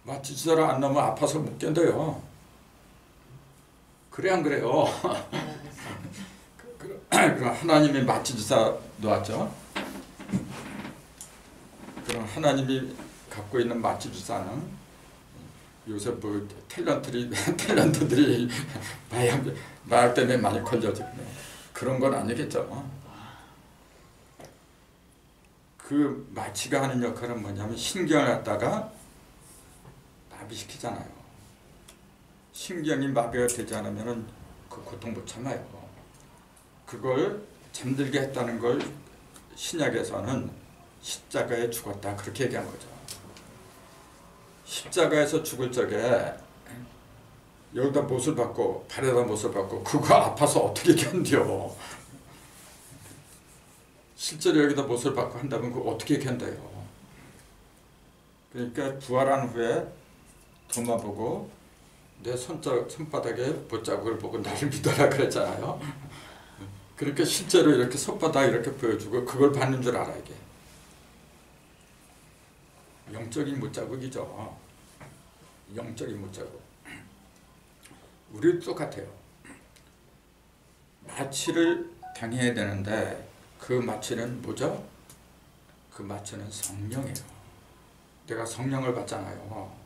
마취 주사를 안 넣으면 아파서 못 견뎌요. 그래 안 그래요? 그럼 하나님이 마취 주사 놓았죠. 그럼 하나님이 갖고 있는 마취 주사는 요새 뭐 탤런트들이 마약 때문에 많이 걸려지고 그런 건 아니겠죠. 그 마취가 하는 역할은 뭐냐면 신경을 갖다가 마비시키잖아요. 신경이 마비가 되지 않으면 그 고통 못 참아요. 그걸 잠들게 했다는 걸 신약에서는 십자가에 죽었다 그렇게 얘기한 거죠. 십자가에서 죽을 적에 여기다 못을 받고 발에다 못을 받고 그거 아파서 어떻게 견뎌. 실제로 여기다 못을 받고 한다면 그거 어떻게 견뎌요. 그러니까 부활한 후에 도마 보고 내 손바닥에 못자국을 보고 나를 믿어라 그랬잖아요. 그러니까 실제로 이렇게 손바닥 이렇게 보여주고 그걸 받는 줄 알아 이게. 영적인 못자국이죠. 영적인 못자국. 우리도 똑같아요. 마취를 당해야 되는데 그 마취는 뭐죠? 그 마취는 성령이에요. 내가 성령을 받잖아요.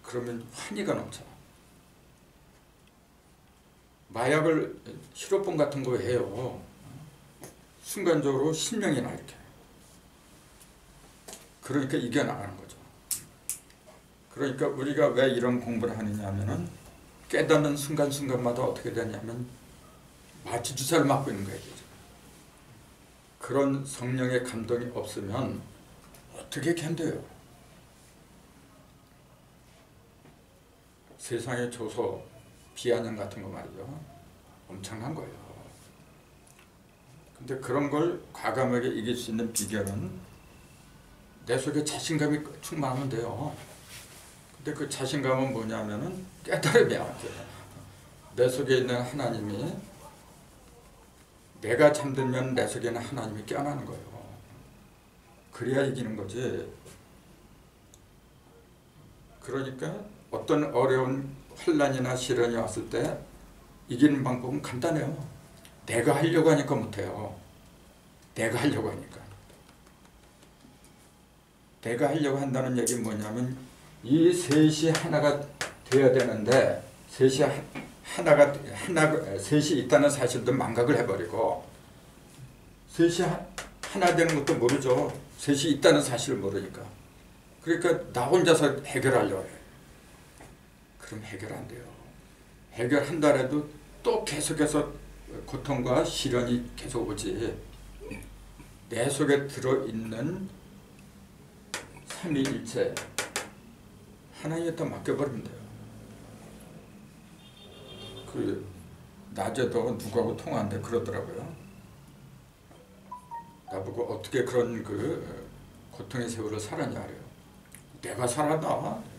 그러면 환희가 넘쳐. 마약을 히로폰 같은 거 해요. 순간적으로 신명이 나 이렇게. 그러니까 이겨나가는 거죠. 그러니까 우리가 왜 이런 공부를 하느냐 하면은 깨닫는 순간순간마다 어떻게 되냐면 마취 주사를 맞고 있는 거예요. 그런 성령의 감동이 없으면 어떻게 견뎌요? 세상의 조소, 비아냥 같은 거 말이죠. 엄청난 거예요. 근데 그런 걸 과감하게 이길 수 있는 비결은 내 속에 자신감이 충만하면 돼요. 근데 그 자신감은 뭐냐면은 깨달음이야. 내 속에 있는 하나님이 내가 잠들면 내 속에는 하나님이 깨어나는 거예요. 그래야 이기는 거지. 그러니까 어떤 어려운 환난이나 시련이 왔을 때 이기는 방법은 간단해요. 내가 하려고 하니까 못해요. 내가 하려고 하니까. 내가 하려고 한다는 얘기는 뭐냐면 이 셋이 하나가 돼야 되는데 셋이 있다는 사실도 망각을 해버리고 셋이 하나 되는 것도 모르죠. 셋이 있다는 사실을 모르니까. 그러니까 나 혼자서 해결하려고 해. 그럼 해결 안 돼요. 해결한다래도 또 계속해서 고통과 시련이 계속 오지. 내 속에 들어있는 삼위일체 하나님에다 맡겨버리면 돼요. 그 낮에도 누구하고 통화한대 그러더라고요. 나보고 어떻게 그런 그 고통의 세월을 살았냐 그래요. 내가 살았나?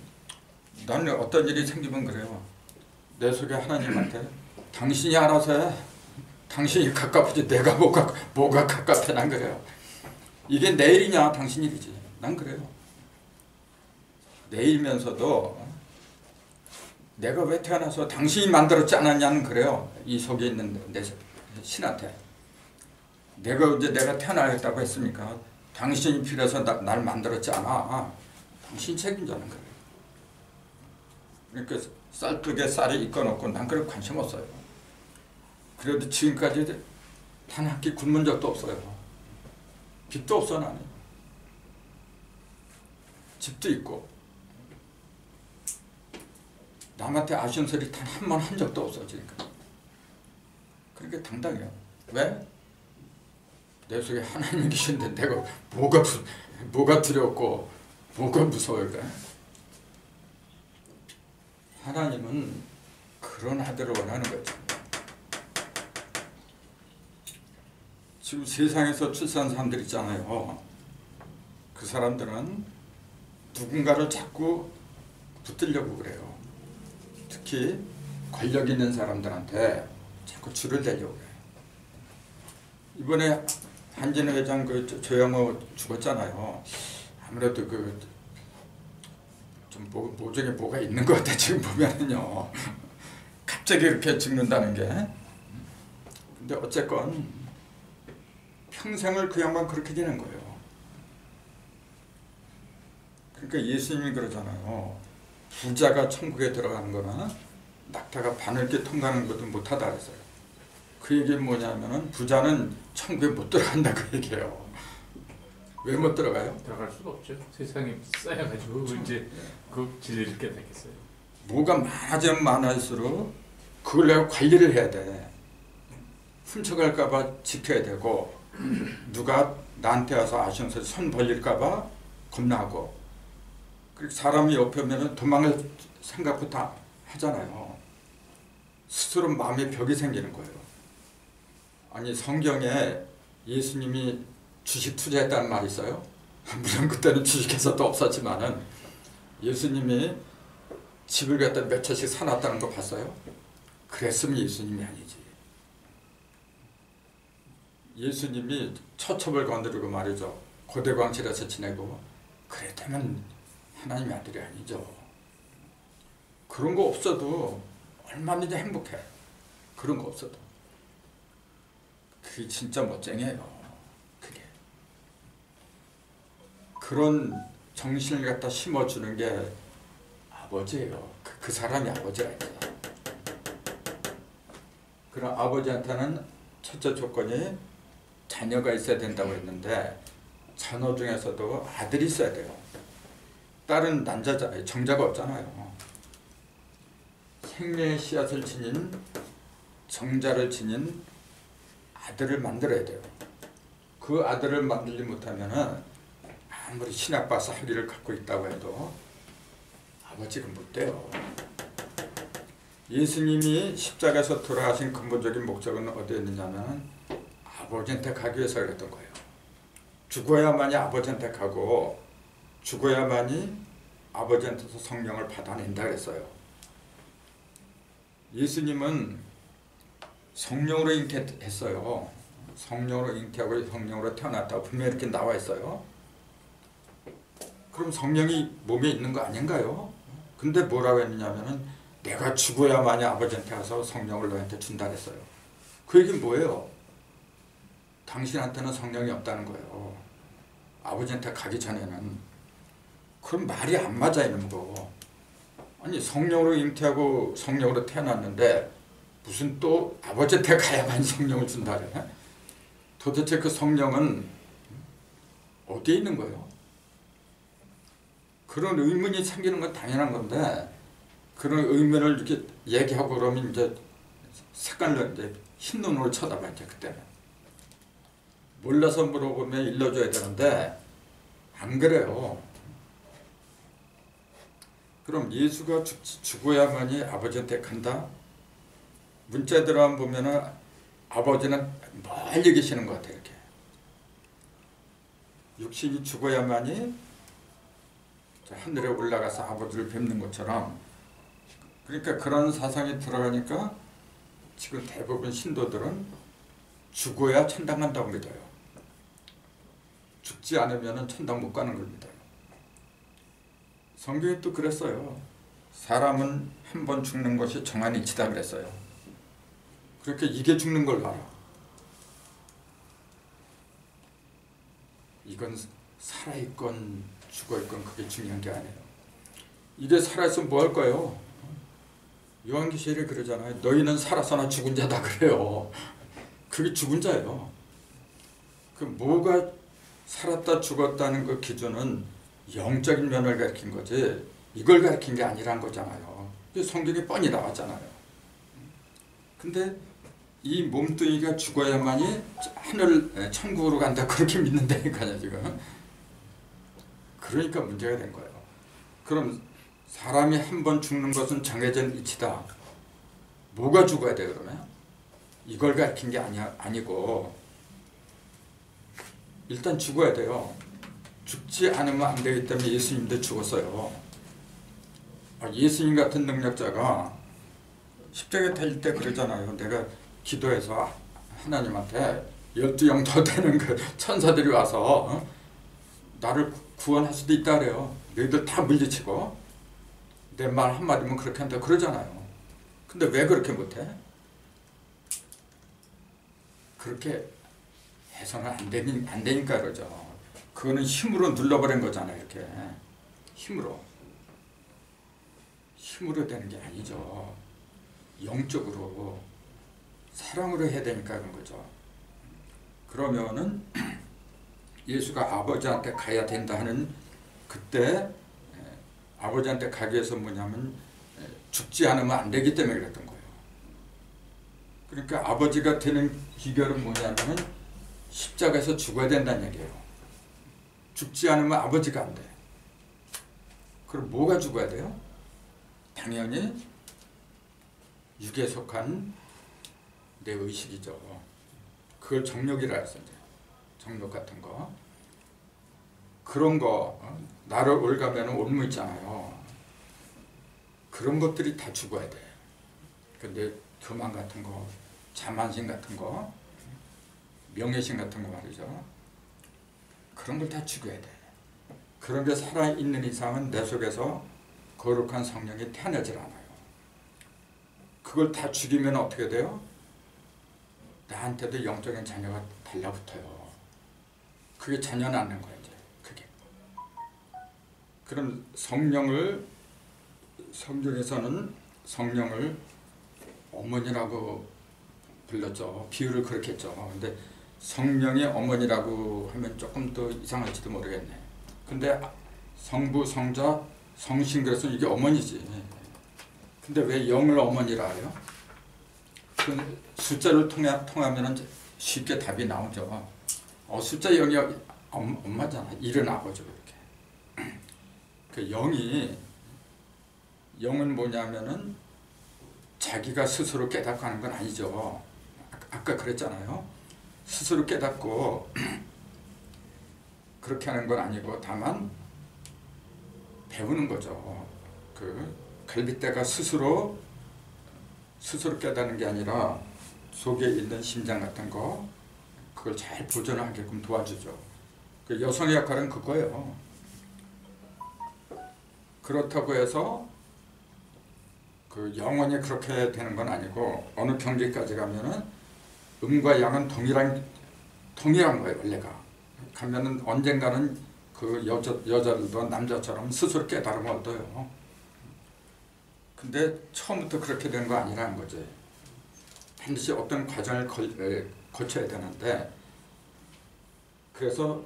나는 어떤 일이 생기면 그래요. 내 속에 하나님한테 당신이 알아서 해. 당신이 가깝지 내가 뭐가 가깝해. 난 그래요. 이게 내 일이냐 당신 일이지. 난 그래요. 내 일이면서도 내가 왜 태어나서 당신이 만들었지 않았냐는 그래요. 이 속에 있는 내 신한테. 내가 태어나겠다고 했습니까? 당신이 필요해서 날 만들었지 않아. 당신 책임자는 그래요. 그러니까 쌀뜨개 쌀이 익어놓고 난 그렇게 관심 없어요. 그래도 지금까지 단 한 끼 굶은 적도 없어요. 빚도 없어 나는. 집도 있고. 남한테 아쉬운 소리 단 한 번 한 적도 없어 지금까지. 그러니까 당당해요. 왜? 내 속에 하나님 계신데 내가 뭐가 두렵고 뭐가 무서워요 그래? 하나님은 그런 아들을 원하는 거죠. 지금 세상에서 출산한 사람들 있잖아요. 그 사람들은 누군가를 자꾸 붙들려고 그래요. 특히 권력 있는 사람들한테 자꾸 줄을 대려고 그래요. 이번에 한진호 회장 그 조영호 죽었잖아요. 아무래도 그 좀 모종에 뭐가 있는 것 같아 지금 보면은요. 갑자기 이렇게 죽는다는 게. 근데 어쨌건 평생을 그 양반 그렇게 지낸 거예요. 그러니까 예수님이 그러잖아요. 부자가 천국에 들어가는 거나 낙타가 바늘길 통과하는 것도 못하다 그랬어요. 그 얘기는 뭐냐면은 부자는 천국에 못 들어간다 그 얘기예요. 왜 못 들어가요? 들어갈 수가 없죠. 세상이 쌓여가지고 이제 그 진리를 깨닫겠어요. 뭐가 많아지면 많을수록 그걸 내가 관리를 해야 돼. 훔쳐갈까봐 지켜야 되고 누가 나한테 와서 아쉬워서 손 벌릴까봐 겁나고. 그리고 사람이 옆에 오면 도망을 생각부터 하잖아요. 스스로 마음에 벽이 생기는 거예요. 아니 성경에 예수님이 주식 투자했다는 말이 있어요. 물론 그때는 주식회사도 없었지만은 예수님이 집을 갖다 몇 채씩 사놨다는 거 봤어요? 그랬으면 예수님이 아니지. 예수님이 처첩을 건드리고 말이죠. 고대광실에서 지내고 그랬다면 하나님의 아들이 아니죠. 그런 거 없어도 얼마든지 행복해. 그런 거 없어도. 그게 진짜 멋쟁이에요. 그게. 그런 정신을 갖다 심어주는 게 아버지예요. 그 사람이 아버지가 있어요. 그럼 아버지한테는 첫째 조건이 자녀가 있어야 된다고 했는데 자녀 중에서도 아들이 있어야 돼요. 딸은 난자잖아요. 정자가 없잖아요. 생명의 씨앗을 지닌 정자를 지닌 아들을 만들어야 돼요. 그 아들을 만들지 못하면은 아무리 신학박사 학위를 갖고 있다고 해도 아버지가 못 돼요. 예수님이 십자가에서 돌아가신 근본적인 목적은 어디에 있느냐면 아버지한테 가기 위해서 그랬던 거예요. 죽어야만이 아버지한테 가고 죽어야만이 아버지한테서 성령을 받아낸다 그랬어요. 예수님은 성령으로 잉태했어요. 성령으로 잉태하고 성령으로 태어났다고 분명히 이렇게 나와 있어요. 그럼 성령이 몸에 있는 거 아닌가요? 근데 뭐라고 했느냐면은 내가 죽어야만이 아버지한테 가서 성령을 너한테 준다 그랬어요. 그 얘기는 뭐예요? 당신한테는 성령이 없다는 거예요. 아버지한테 가기 전에는. 그럼 말이 안 맞아 있는 거. 아니 성령으로 잉태하고 성령으로 태어났는데 무슨 또 아버지한테 가야만 성령을 준다 그래? 도대체 그 성령은 어디에 있는 거예요? 그런 의문이 생기는 건 당연한 건데 그런 의미를 이렇게 얘기하고 그러면 이제 색깔로 이제 흰 눈으로 쳐다봐 이제 그때는. 몰라서 물어보면 일러줘야 되는데 안 그래요. 그럼 예수가 죽어야만이 아버지한테 간다? 문자 들어만 보면은 아버지는 멀리 계시는 것 같아요. 이렇게 육신이 죽어야만이 하늘에 올라가서 아버지를 뵙는 것처럼, 그러니까 그런 사상이 들어가니까 지금 대부분 신도들은 죽어야 천당 간다고 믿어요. 죽지 않으면 천당 못 가는 걸 믿어요. 성경이 또 그랬어요. 사람은 한 번 죽는 것이 정한 이치다 그랬어요. 그렇게 이게 죽는 걸 알아. 이건 살아있건 죽어있건 그게 중요한 게 아니에요. 이게 살아있으면 뭐 할까요? 요한계시록에 그러잖아요. 너희는 살아서나 죽은 자다 그래요. 그게 죽은 자예요. 그 뭐가 살았다 죽었다는 그 기준은 영적인 면을 가리킨 거지 이걸 가리킨 게 아니란 거잖아요. 성경에 뻔히 나왔잖아요. 근데 이 몸뚱이가 죽어야만이 하늘 천국으로 간다 그렇게 믿는다니까요 지금. 그러니까 문제가 된 거예요. 그럼 사람이 한 번 죽는 것은 정해진 이치다. 뭐가 죽어야 돼 그러면? 이걸 가르친 게 아니고 일단 죽어야 돼요. 죽지 않으면 안 되기 때문에 예수님도 죽었어요. 예수님 같은 능력자가 십자가에 달릴 때 그러잖아요. 내가 기도해서 하나님한테 12영도 되는 그 천사들이 와서 나를 구원할 수도 있다 그래요. 너희들 다 물리치고 내 말 한마디면 그렇게 한다 그러잖아요. 근데 왜 그렇게 못해? 그렇게 해서는 안 되니까 그러죠. 그거는 힘으로 눌러버린 거잖아요. 이렇게 힘으로 되는 게 아니죠. 영적으로 사랑으로 해야 되니까 그런 거죠. 그러면은 예수가 아버지한테 가야 된다 하는 그때 아버지한테 가기 위해서 뭐냐면 죽지 않으면 안 되기 때문에 그랬던 거예요. 그러니까 아버지가 되는 비결은 뭐냐면 십자가에서 죽어야 된다는 얘기예요. 죽지 않으면 아버지가 안 돼. 그럼 뭐가 죽어야 돼요? 당연히 육에 속한 내 의식이죠. 그걸 정욕이라 했어요. 정욕 같은 거. 그런 거 나를 올가면 올무 있잖아요. 그런 것들이 다 죽어야 돼. 근데 교만 같은 거, 자만심 같은 거, 명예심 같은 거 말이죠. 그런 걸 다 죽여야 돼. 그런 게 살아있는 이상은 내 속에서 거룩한 성령이 태어나질 않아요. 그걸 다 죽이면 어떻게 돼요? 나한테도 영적인 자녀가 달라붙어요. 그게 자녀 낳는 거예요. 이제 그게. 그럼 성령에서는 성령을 어머니라고 불렀죠. 비유를 그렇게 했죠. 근데 성령의 어머니라고 하면 조금 더 이상할지도 모르겠네. 근데 성부, 성자, 성신 그래서 이게 어머니지. 근데 왜 영을 어머니라 해요? 그 숫자를 통하면 쉽게 답이 나오죠. 숫자 0이 엄마잖아. 일은 아버지고 이렇게. 그 영은 뭐냐면은 자기가 스스로 깨닫고 하는 건 아니죠. 아까 그랬잖아요. 스스로 깨닫고 그렇게 하는 건 아니고 다만 배우는 거죠. 그 갈빗대가 스스로 깨닫는 게 아니라 속에 있는 심장 같은 거 그걸 잘 보존하게끔 도와주죠. 그 여성의 역할은 그거예요. 그렇다고 해서 그 영원히 그렇게 되는 건 아니고 어느 경지까지 가면은 음과 양은 동일한 거예요. 원래가 가면은 언젠가는 그 여자들도 남자처럼 스스로 깨달음을 얻어요. 근데 처음부터 그렇게 된 거 아니라는 거지. 반드시 어떤 과정을 거쳐야 되는데 그래서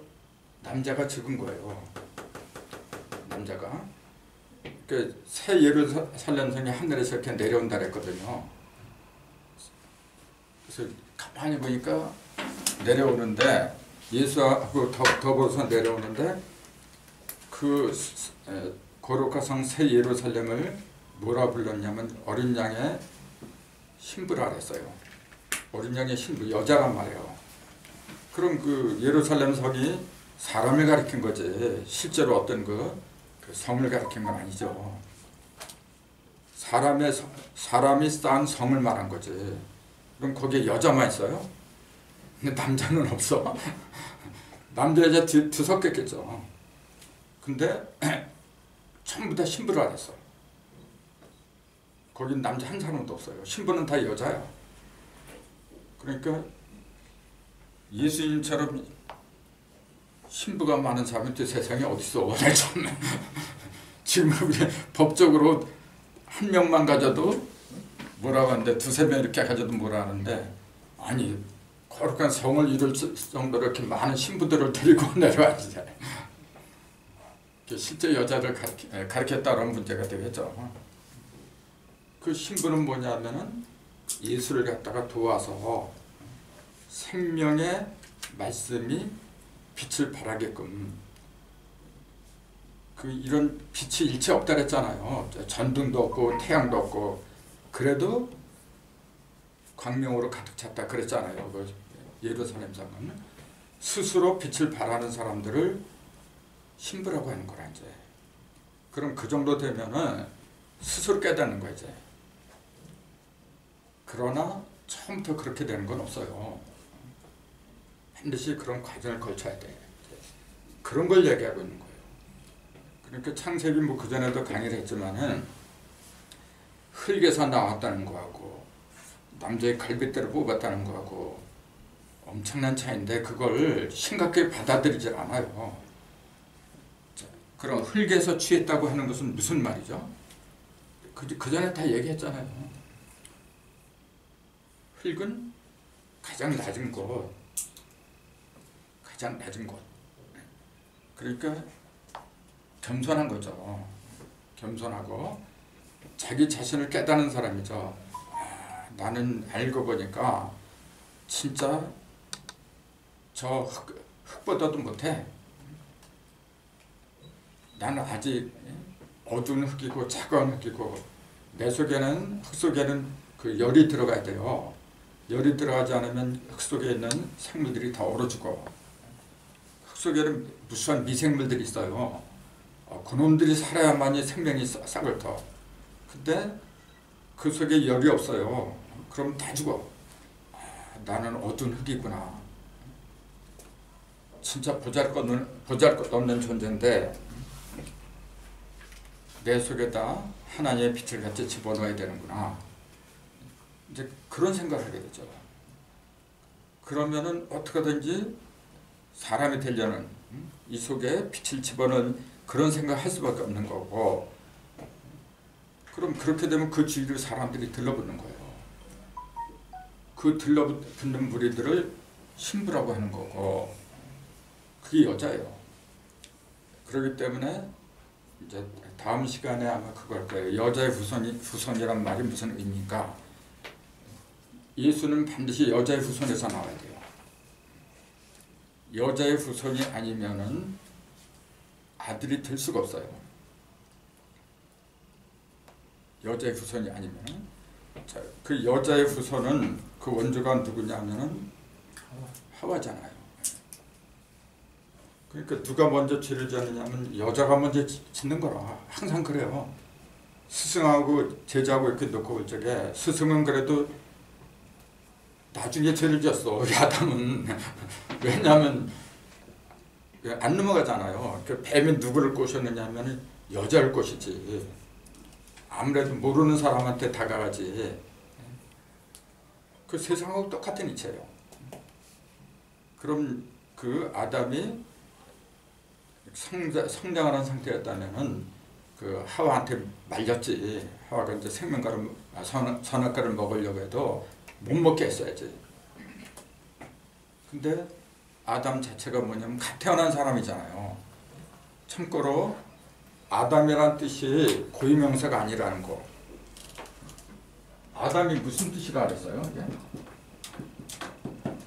남자가 죽은 거예요. 남자가 그 새 예루살렘 성이 하늘에서 이렇게 내려온다 그랬거든요. 그래서 가만히 보니까 내려오는데 예수하고 더불어서 내려오는데 그 거룩한 성 새 예루살렘을 뭐라 불렀냐면 어린 양의 신부라 그랬어요. 어린 양의 신부, 여자란 말이에요. 그럼 그 예루살렘 성이 사람을 가리킨 거지 실제로 어떤 그 성을 가리킨 건 아니죠. 사람이 쌓은 성을 말한 거지. 그럼 거기에 여자만 있어요? 근데 남자는 없어. 남자 여자 뒤섞였겠죠. 근데 전부 다 신부라 그랬어. 거긴 남자 한 사람도 없어요. 신부는 다 여자야. 그러니까 예수님처럼 신부가 많은 사람이 또 세상에 어딨어. 참. 지금 우리 법적으로 한 명만 가져도 뭐라고 하는데 두세 명 이렇게 가져도 뭐라 하는데 아니 거룩한 성을 이룰 정도로 이렇게 많은 신부들을 데리고 내려와야지. 실제 여자를 가르쳤다는 문제가 되겠죠. 그 신부는 뭐냐면은 예수를 갖다가 도와서 생명의 말씀이 빛을 발하게끔 그 이런 빛이 일체 없다 그랬잖아요. 전등도 없고 태양도 없고 그래도 광명으로 가득 찼다 그랬잖아요. 그 예루살렘 성은 스스로 빛을 발하는 사람들을 신부라고 하는 거라 이제. 그럼 그 정도 되면은 스스로 깨닫는 거야 이제. 그러나 처음부터 그렇게 되는 건 없어요. 반드시 그런 과정을 거쳐야 돼. 그런 걸 얘기하고 있는 거예요. 그러니까 창세기 뭐 그전에도 강의를 했지만은 흙에서 나왔다는 거하고 남자의 갈빗대로 뽑았다는 거하고 엄청난 차이인데 그걸 심각하게 받아들이질 않아요. 그럼 흙에서 취했다고 하는 것은 무슨 말이죠? 그 전에 다 얘기했잖아요. 흙은 가장 낮은 곳, 가장 낮은 곳. 그러니까 겸손한 거죠. 겸손하고 자기 자신을 깨닫는 사람이죠. 나는 알고 보니까 진짜 저 흙보다도 못해. 나는 아직 어두운 흙이고 차가운 흙이고 내 속에는 흙 속에는 그 열이 들어가야 돼요. 열이 들어가지 않으면 흙 속에 있는 생물들이 다 얼어 죽어. 흙 속에는 무수한 미생물들이 있어요. 그놈들이 살아야만이 생명이 싹을 터. 근데 그 속에 열이 없어요. 그럼 다 죽어. 나는 어두운 흙이구나. 진짜 보잘것없는 존재인데 내 속에다 하나님의 빛을 같이 집어넣어야 되는구나. 이제 그런 생각을 하게 되죠. 그러면은 어떻게든지 사람이 되려는 이 속에 빛을 집어넣은 그런 생각을 할 수밖에 없는 거고, 그럼 그렇게 되면 그 주위를 사람들이 들러붙는 거예요. 그 들러붙는 무리들을 신부라고 하는 거고, 그게 여자예요. 그렇기 때문에 이제 다음 시간에 아마 그걸 거예요. 여자의 후손이란 말이 무슨 의미인가? 예수는 반드시 여자의 후손에서 나와야 돼요. 여자의 후손이 아니면은 아들이 될 수가 없어요. 여자의 후손이 아니면은. 자, 그 여자의 후손은 그 원조가 누구냐면은 하와잖아요. 그러니까 누가 먼저 죄를 지었느냐면 여자가 먼저 짓는 거라. 항상 그래요. 스승하고 제자하고 이렇게 놓고 볼 적에 스승은 그래도 나중에 죄를 지었어. 아담은. 왜냐하면 안 넘어가잖아요. 그 뱀이 누구를 꼬셨느냐 하면 여자를 꼬시지. 아무래도 모르는 사람한테 다가가지. 그 세상하고 똑같은 이치예요. 그럼 그 아담이 성장하는 상태였다면은 그 하와한테 말렸지. 하와가 이제 생명과를 선악과를 먹으려고 해도 못 먹게 했어야지. 근데 아담 자체가 뭐냐면 갓 태어난 사람이잖아요. 참고로 아담이란 뜻이 고유명사가 아니라는 거. 아담이 무슨 뜻이라 그랬어요?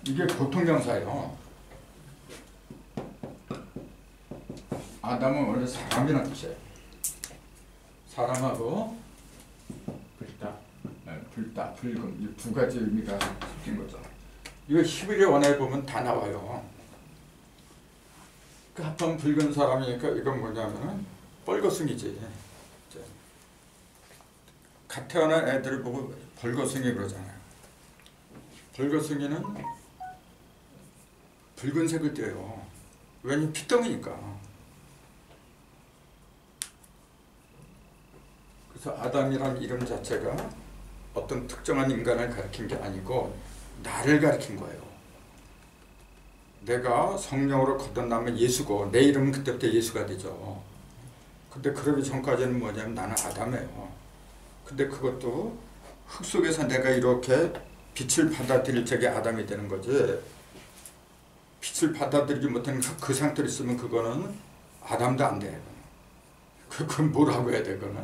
이게 보통명사예요. 아담은 원래 사람이란 뜻이에요. 사람하고 불다. 불다, 불금 이 두 가지 의미가 섞인 거죠. 이거 히브리 원어에 보면 다 나와요. 그 합하면 붉은 사람이니까 이건 뭐냐면은 뻘거숭이지. 갓 태어난 애들을 보고 벌거숭이 그러잖아요. 벌거숭이는 붉은색을 띠어요. 왜냐면 피덩이니까. 그래서 아담이라는 이름 자체가 어떤 특정한 인간을 가리킨 게 아니고 나를 가리킨 거예요. 내가 성령으로 거듭나면 예수고 내 이름은 그때부터 예수가 되죠. 근데 그러기 전까지는 뭐냐면 나는 아담이에요. 근데 그것도 흙 속에서 내가 이렇게 빛을 받아들일 적에 아담이 되는 거지. 빛을 받아들이지 못하는 그 상태로 있으면 그거는 아담도 안 돼. 그건 뭐라고 해야 돼, 그거는?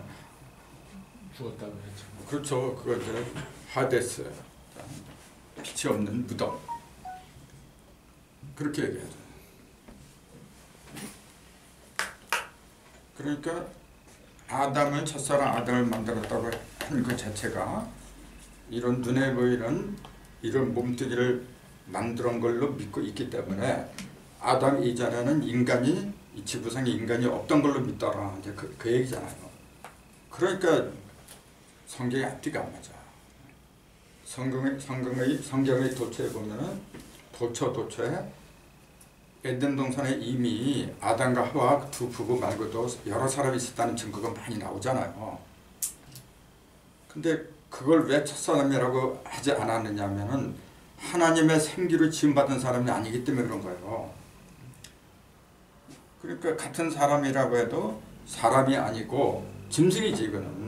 죽었다고 했죠. 그렇죠. 그거 이제 하데스. 빛이 없는 무덤. 그렇게 얘기하죠. 그러니까 아담을 첫사람 아담을 만들었다고 한 그 자체가 이런 눈에 보이는 이런 몸뚱이를 만드는 걸로 믿고 있기 때문에 아담 이전에는 인간이 이 지구상에 인간이 없던 걸로 믿더라. 이제 그 얘기잖아요. 그러니까 성경이 앞뒤가 안 맞아. 성경의 도처에 보면은 도처에 에덴 동산에 이미 아담과 하와 두 부부 말고도 여러 사람이 있었다는 증거가 많이 나오잖아요. 근데 그걸 왜 첫사람이라고 하지 않았느냐면은 하나님의 생기로 지음받은 사람이 아니기 때문에 그런 거예요. 그러니까 같은 사람이라고 해도 사람이 아니고 짐승이지 이거는.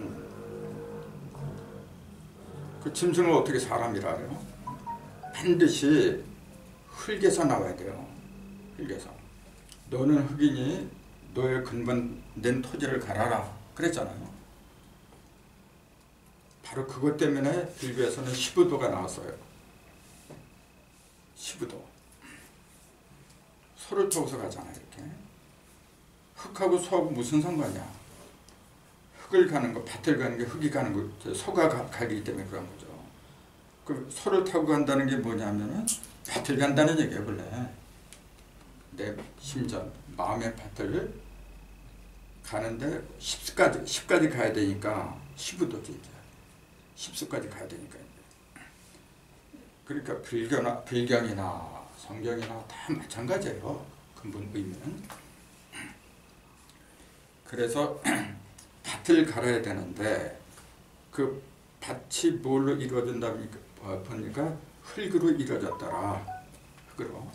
그 짐승을 어떻게 사람이라 해요? 반드시 흙에서 나와야 돼요. 흙에서. 너는 흙이니 너의 근본된 토지를 갈아라. 그랬잖아요. 바로 그것 때문에 불교에서는 15도가 나왔어요. 15도. 소를 타고서 가잖아요. 이렇게. 흙하고 소하고 무슨 상관이야? 흙을 가는 거, 밭을 가는 게 흙이 가는 거, 소가 가기 때문에 그런 거죠. 그 소를 타고 간다는 게 뭐냐면은 밭을 간다는 얘기예요, 원래. 내 심전, 마음의 밭을 가는데 10까지 가야 되니까 15도지 이제. 10수까지 가야 되니까. 그러니까 불경이나 성경이나 다 마찬가지예요. 근본 의미는. 그래서 밭을 갈아야 되는데 그 밭이 뭘로 이루어진다 보니까 흙으로 이루어졌더라. 흙으로.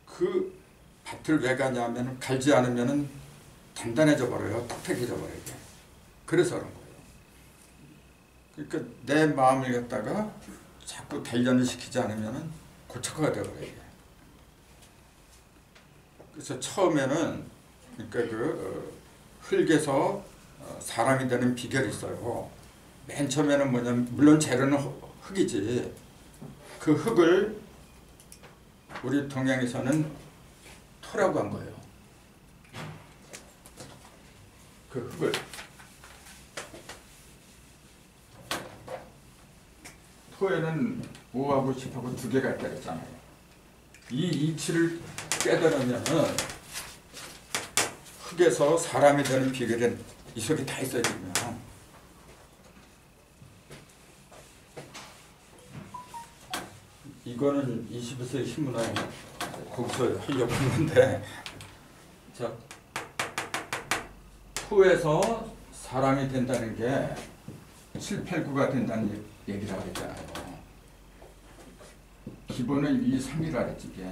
그 밭을 왜 가냐면 갈지 않으면 단단해져 버려요. 딱딱해져 버려요. 그래서 그런 거예요. 그러니까 내 마음을 갖다가 자꾸 단련을 시키지 않으면 고착화가 되어버려요. 그래서 처음에는 그러니까 그 흙에서 사람이 되는 비결이 있어요. 맨 처음에는 뭐냐면 물론 재료는 흙이지. 그 흙을 우리 동양에서는 토라고 한 거예요. 그 흙을. 토에는 5하고 10하고 두 개가 있다고 했잖아요. 이 이치를 깨달으면은 흙에서 사람이 되는 비결은 이 속에 다 있어야 됩니다. 이거는 21세기 신문화에 거기서 하려고 했는데, 자, 토에서 사람이 된다는 게 7, 8, 9가 된다는 얘기라고 했잖아요. 기본은 2, 3이라 그랬지 이게.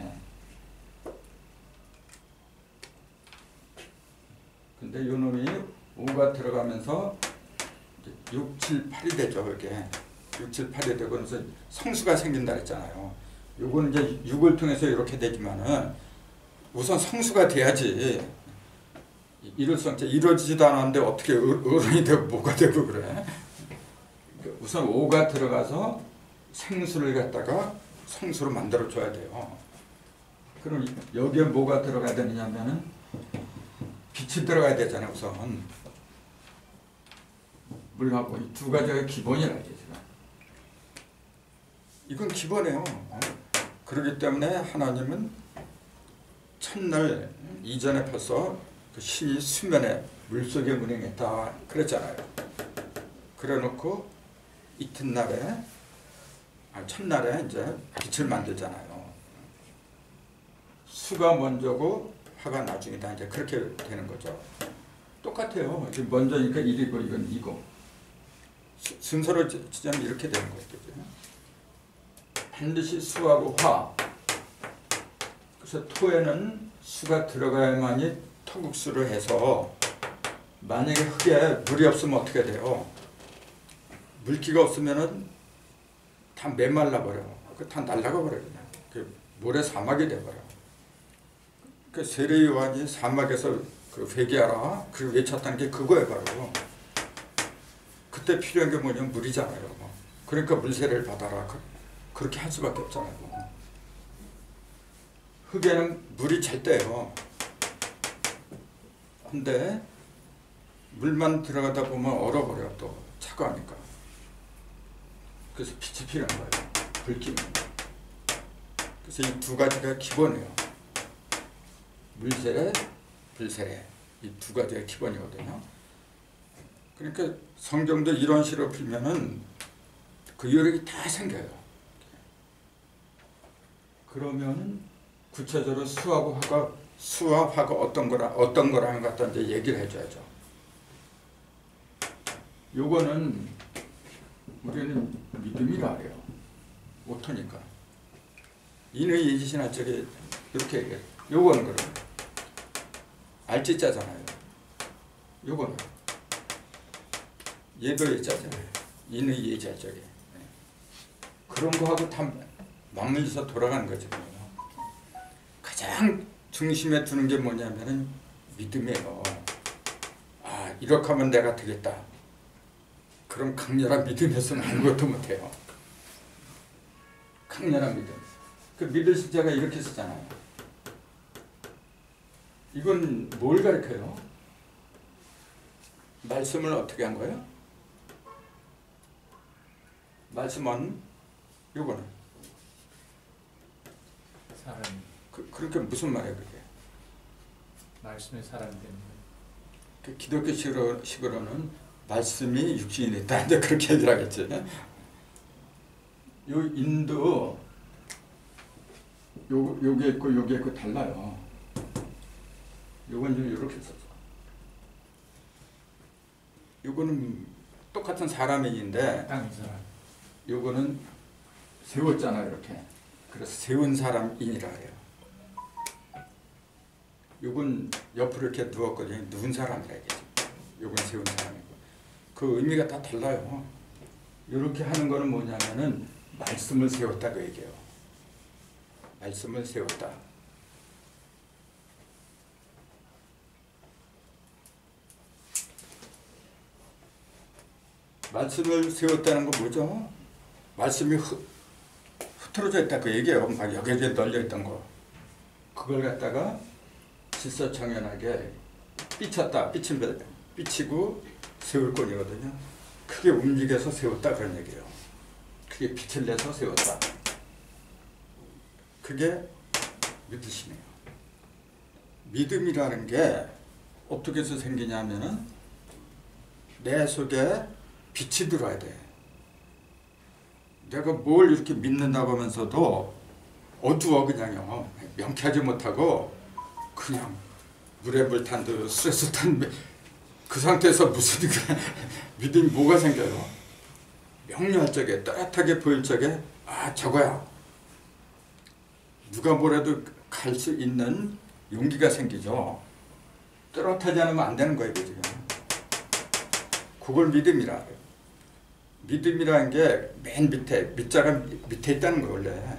근데 요 놈이 5가 들어가면서 6, 7, 8이 되죠. 이게 6, 7, 8이 되고 그래서 성수가 생긴다 그랬잖아요. 요거는 이제 6을 통해서 이렇게 되지만은 우선 성수가 돼야지 이룰성자 이루어지지도 않았는데 어떻게 어른이 되고 뭐가 되고 그래? 우선 오가 들어가서 생수를 갖다가 성수로 만들어 줘야 돼요. 그럼 여기에 뭐가 들어가야 되느냐면은 빛이 들어가야 되잖아요. 우선 물하고 이 두 가지가 기본이라 이제 이건 기본이에요. 그렇기 때문에 하나님은 첫날 이전에 벌써 그 신이 수면에 물속에 운행했다 그랬잖아요. 그래놓고 이튿날에 첫날에 이제 빛을 만들잖아요. 수가 먼저고 화가 나중이다 이제 그렇게 되는 거죠. 똑같아요. 지금 먼저니까 1이고 이건 2고 순서로 치자면 이렇게 되는 거죠. 반드시 수하고 화. 그래서 토에는 수가 들어가야만이 토국수를 해서 만약에 흙에 물이 없으면 어떻게 돼요? 물기가 없으면은 다 메말라 버려. 다 날아가 버려 그냥. 그 모래 사막이 돼 버려. 그 세례 요한이 사막에서 그 회개하라. 그리고 외쳤다는 게 그거예요 바로. 그때 필요한 게 뭐냐면 물이잖아요. 그러니까 물세례를 받아라. 그렇게 할 수밖에 없잖아요. 흙에는 물이 잘 때요. 근데 물만 들어가다 보면 얼어버려 또 차가우니까. 그래서 빛이 필요한 거예요. 불기는. 그래서 이 두 가지가 기본이에요. 물세례, 불세례. 이 두 가지가 기본이거든요. 그러니까 성경도 이런 식으로 풀면은 그 요령이 다 생겨요. 그러면 구체적으로 수와 화가 어떤 거라는 것 갖다 이제 얘기를 해줘야죠. 요거는 우리는 믿음이라 그래요. 오토니까. 인의 예지신할 적에 이렇게 얘기해요. 요거는 그러면 알지자잖아요. 요거는 예도 예자잖아요. 인의 예지할 적에. 그런 거하고 다 맞물려서 돌아가는 거죠. 가장 중심에 두는 게 뭐냐면은 믿음이에요. 아, 이렇게 하면 내가 되겠다. 그럼 강렬한 믿음에서는 아무것도 못해요. 강렬한 믿음. 그 믿을 시자가 이렇게 쓰잖아요. 이건 뭘 가르쳐요? 말씀을 어떻게 한 거예요? 말씀은 요거는 사람. 그러니까 무슨 말이에요 그게? 말씀의 사람 되는 그 기독교식으로는 말씀이 육신이 됐다 이제 그렇게 얘기를 하겠지. 요 인도 요게 있고 요게 있고 달라요. 요건 좀 이렇게 써서. 요거는 똑같은 사람인데 땅 사람. 요거는 세웠잖아요 이렇게. 그래서 세운 사람인이라 해요. 요건 옆으로 이렇게 누웠거든요. 누운 사람이라 얘기죠. 요건 세운 사람이고. 그 의미가 다 달라요. 이렇게 하는 거는 뭐냐면은 말씀을 세웠다고 얘기해요. 말씀을 세웠다. 말씀을 세웠다는 건 뭐죠? 말씀이 흐트러져 있다 그 얘기예요. 막 여기저기 널려 있던 거. 그걸 갖다가 질서정연하게 삐치고 세울 권이거든요. 크게 움직여서 세웠다 그런 얘기예요. 크게 빛을 내서 세웠다. 그게 믿으심이에요. 믿음이라는 게 어떻게 해서 생기냐면은 내 속에 빛이 들어야 돼. 내가 뭘 이렇게 믿는다고 하면서도 어두워 그냥요. 명쾌하지 못하고 그냥 물에 물 탄 듯 술에 술 탄 그 상태에서 무슨 믿음이 뭐가 생겨요? 명료할 적에 또렷하게 보일 적에 아 저거야. 누가 뭐래도 갈 수 있는 용기가 생기죠. 또렷하지 않으면 안 되는 거예요 지금. 그걸 믿음이라 해요. 믿음이라는 게 맨 밑에 밑자가 밑에 있다는 거예요 원래.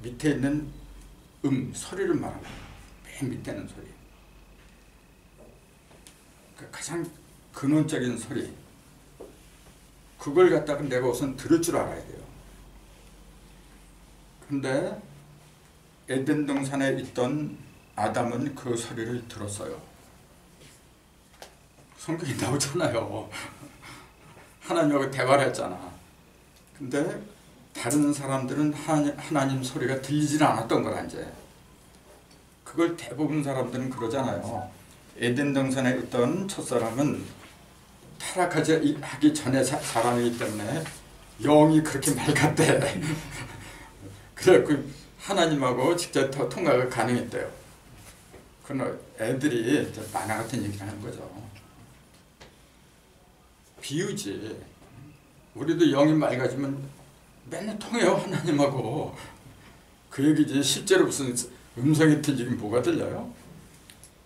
밑에 있는 소리를 말하는 거예요. 맨 밑에 있는 소리. 가장 근원적인 소리, 그걸 갖다가 내가 우선 들을 줄 알아야 돼요. 근데 에덴 동산에 있던 아담은 그 소리를 들었어요. 성경에 나오잖아요. 하나님하고 대화를 했잖아. 근데 다른 사람들은 하나님 소리가 들리질 않았던 거라 이제. 그걸 대부분 사람들은 그러잖아요. 에덴 동산에 있던 첫사람은 타락하지 하기 전에 사람이기 때문에 영이 그렇게 맑았대. 그래갖고 하나님하고 직접 통화가 가능했대요. 그건 애들이 만화 같은 얘기를 하는 거죠. 비유지. 우리도 영이 맑아지면 맨날 통해요, 하나님하고. 그 얘기지. 실제로 무슨 음성이 들리긴 뭐가 들려요?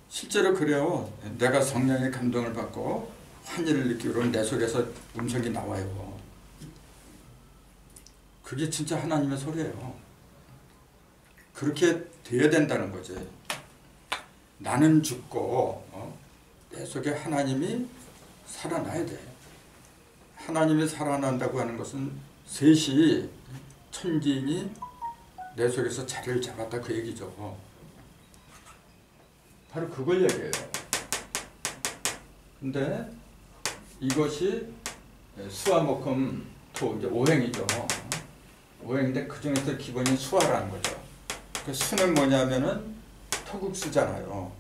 실제로 그래요. 내가 성령의 감동을 받고 환희를 느끼고 내 속에서 음성이 나와요. 그게 진짜 하나님의 소리예요. 그렇게 돼야 된다는 거지. 나는 죽고 내 속에 하나님이 살아나야 돼. 하나님이 살아난다고 하는 것은 셋이 천지인이 내 속에서 자리를 잡았다 그 얘기죠. 바로 그걸 얘기해요. 근데 이것이 수화목금 토 이제 오행이죠. 오행인데 그 중에서 기본이 수화라는 거죠. 그 수는 뭐냐면은 토국수잖아요.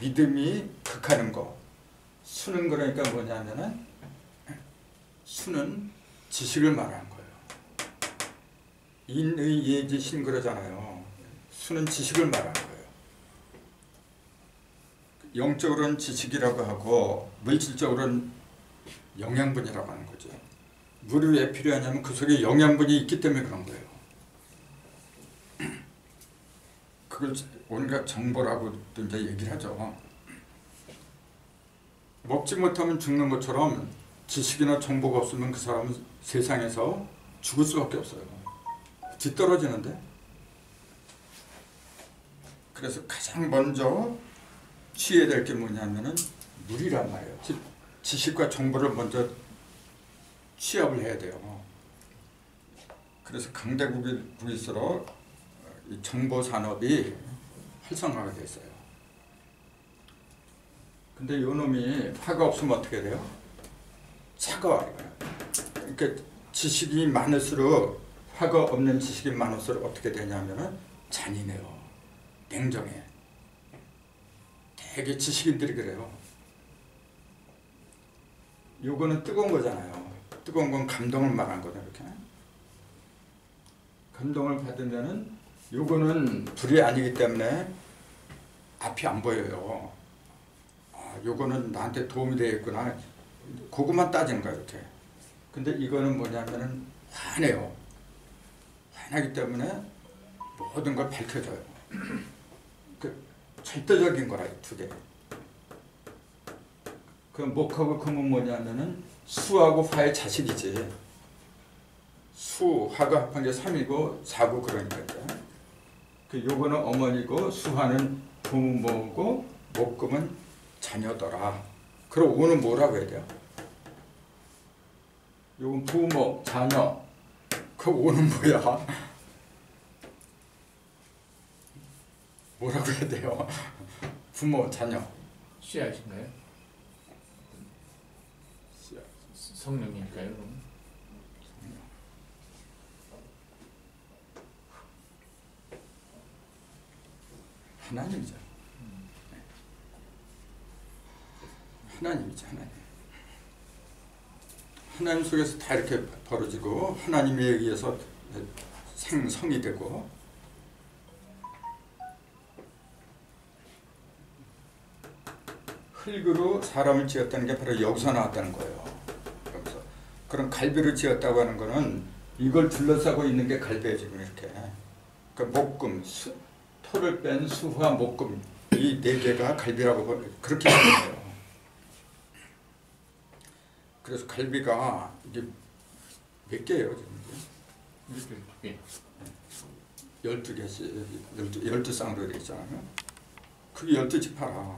믿음이 극하는 거. 수는 그러니까 뭐냐면은 수는 지식을 말하는 거예요. 인의 예지신 그러잖아요. 수는 지식을 말하는 거예요. 영적으로는 지식이라고 하고 물질적으로는 영양분이라고 하는 거죠. 물이 왜 필요하냐면 그 속에 영양분이 있기 때문에 그런 거예요. 그걸 온갖 정보라고도 이제 얘기를 하죠. 먹지 못하면 죽는 것처럼 지식이나 정보가 없으면 그 사람은 세상에서 죽을 수밖에 없어요. 뒤떨어지는데. 그래서 가장 먼저 취해야 될 게 뭐냐면은 물이란 말이에요. 지식과 정보를 먼저 취합을 해야 돼요. 그래서 강대국일수록 이 정보 산업이 활성화가 됐어요. 근데 요 놈이 화가 없으면 어떻게 돼요? 차가워요. 그러니까 지식이 많을수록 화가 없는 지식이 많을수록 어떻게 되냐면은 잔인해요. 냉정해. 되게 지식인들이 그래요. 요거는 뜨거운 거잖아요. 뜨거운 건 감동을 말한 거다 이렇게. 감동을 받으면은 요거는 불이 아니기 때문에 앞이 안 보여요. 아, 요거는 나한테 도움이 되겠구나. 그것만 따지는 거야 이렇게. 근데 이거는 뭐냐면은 환해요. 환하기 때문에 모든 걸 밝혀줘요. 그 절대적인 거라 이 두 개. 그 목하고 금은 뭐냐면은 수하고 화의 자식이지. 수, 화가 합한 게 3이고 4고 그러니까요. 그 요거는 어머니고 수화는 부모고 목금은 자녀더라. 그럼 오는 뭐라고 해야 돼요? 요건 부모, 자녀. 그 오는 뭐야? 뭐라고 해야 돼요? 부모, 자녀. 씨앗인가요? 성령일까요? 그럼? 하나님이죠. 하나님이죠. 하나님. 하나님 속에서 다 이렇게 벌어지고 하나님에 의해서 생성이 되고 흙으로 사람을 지었다는 게 바로 여기서 나왔다는 거예요. 여기서. 그럼 갈비를 지었다고 하는 거는 이걸 둘러싸고 있는 게 갈비예요 지금 이렇게. 그러니까 목금, 토를 뺀 수화, 목금 이 네 개가 갈비라고 그렇게 얘기해요. 그래서 갈비가 이게 몇 개예요 지금? 12개씩 12쌍으로 되어 있잖아요. 그게 12지파라.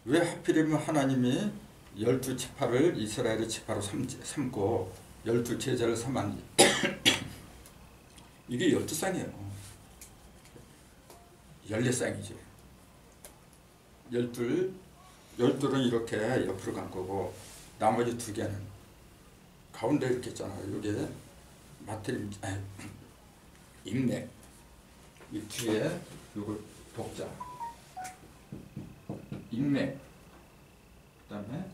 왜 하필이면 하나님이 12지파를 이스라엘의 지파로 삼고 12제자를 삼았니? 이게 12쌍이에요. 14쌍이지. 12은 이렇게 옆으로 간 거고 나머지 2개는 가운데 이렇게 있잖아요. 이게 마트림, 인맥. 이 뒤에 요거 독자. 인맥. 그 다음에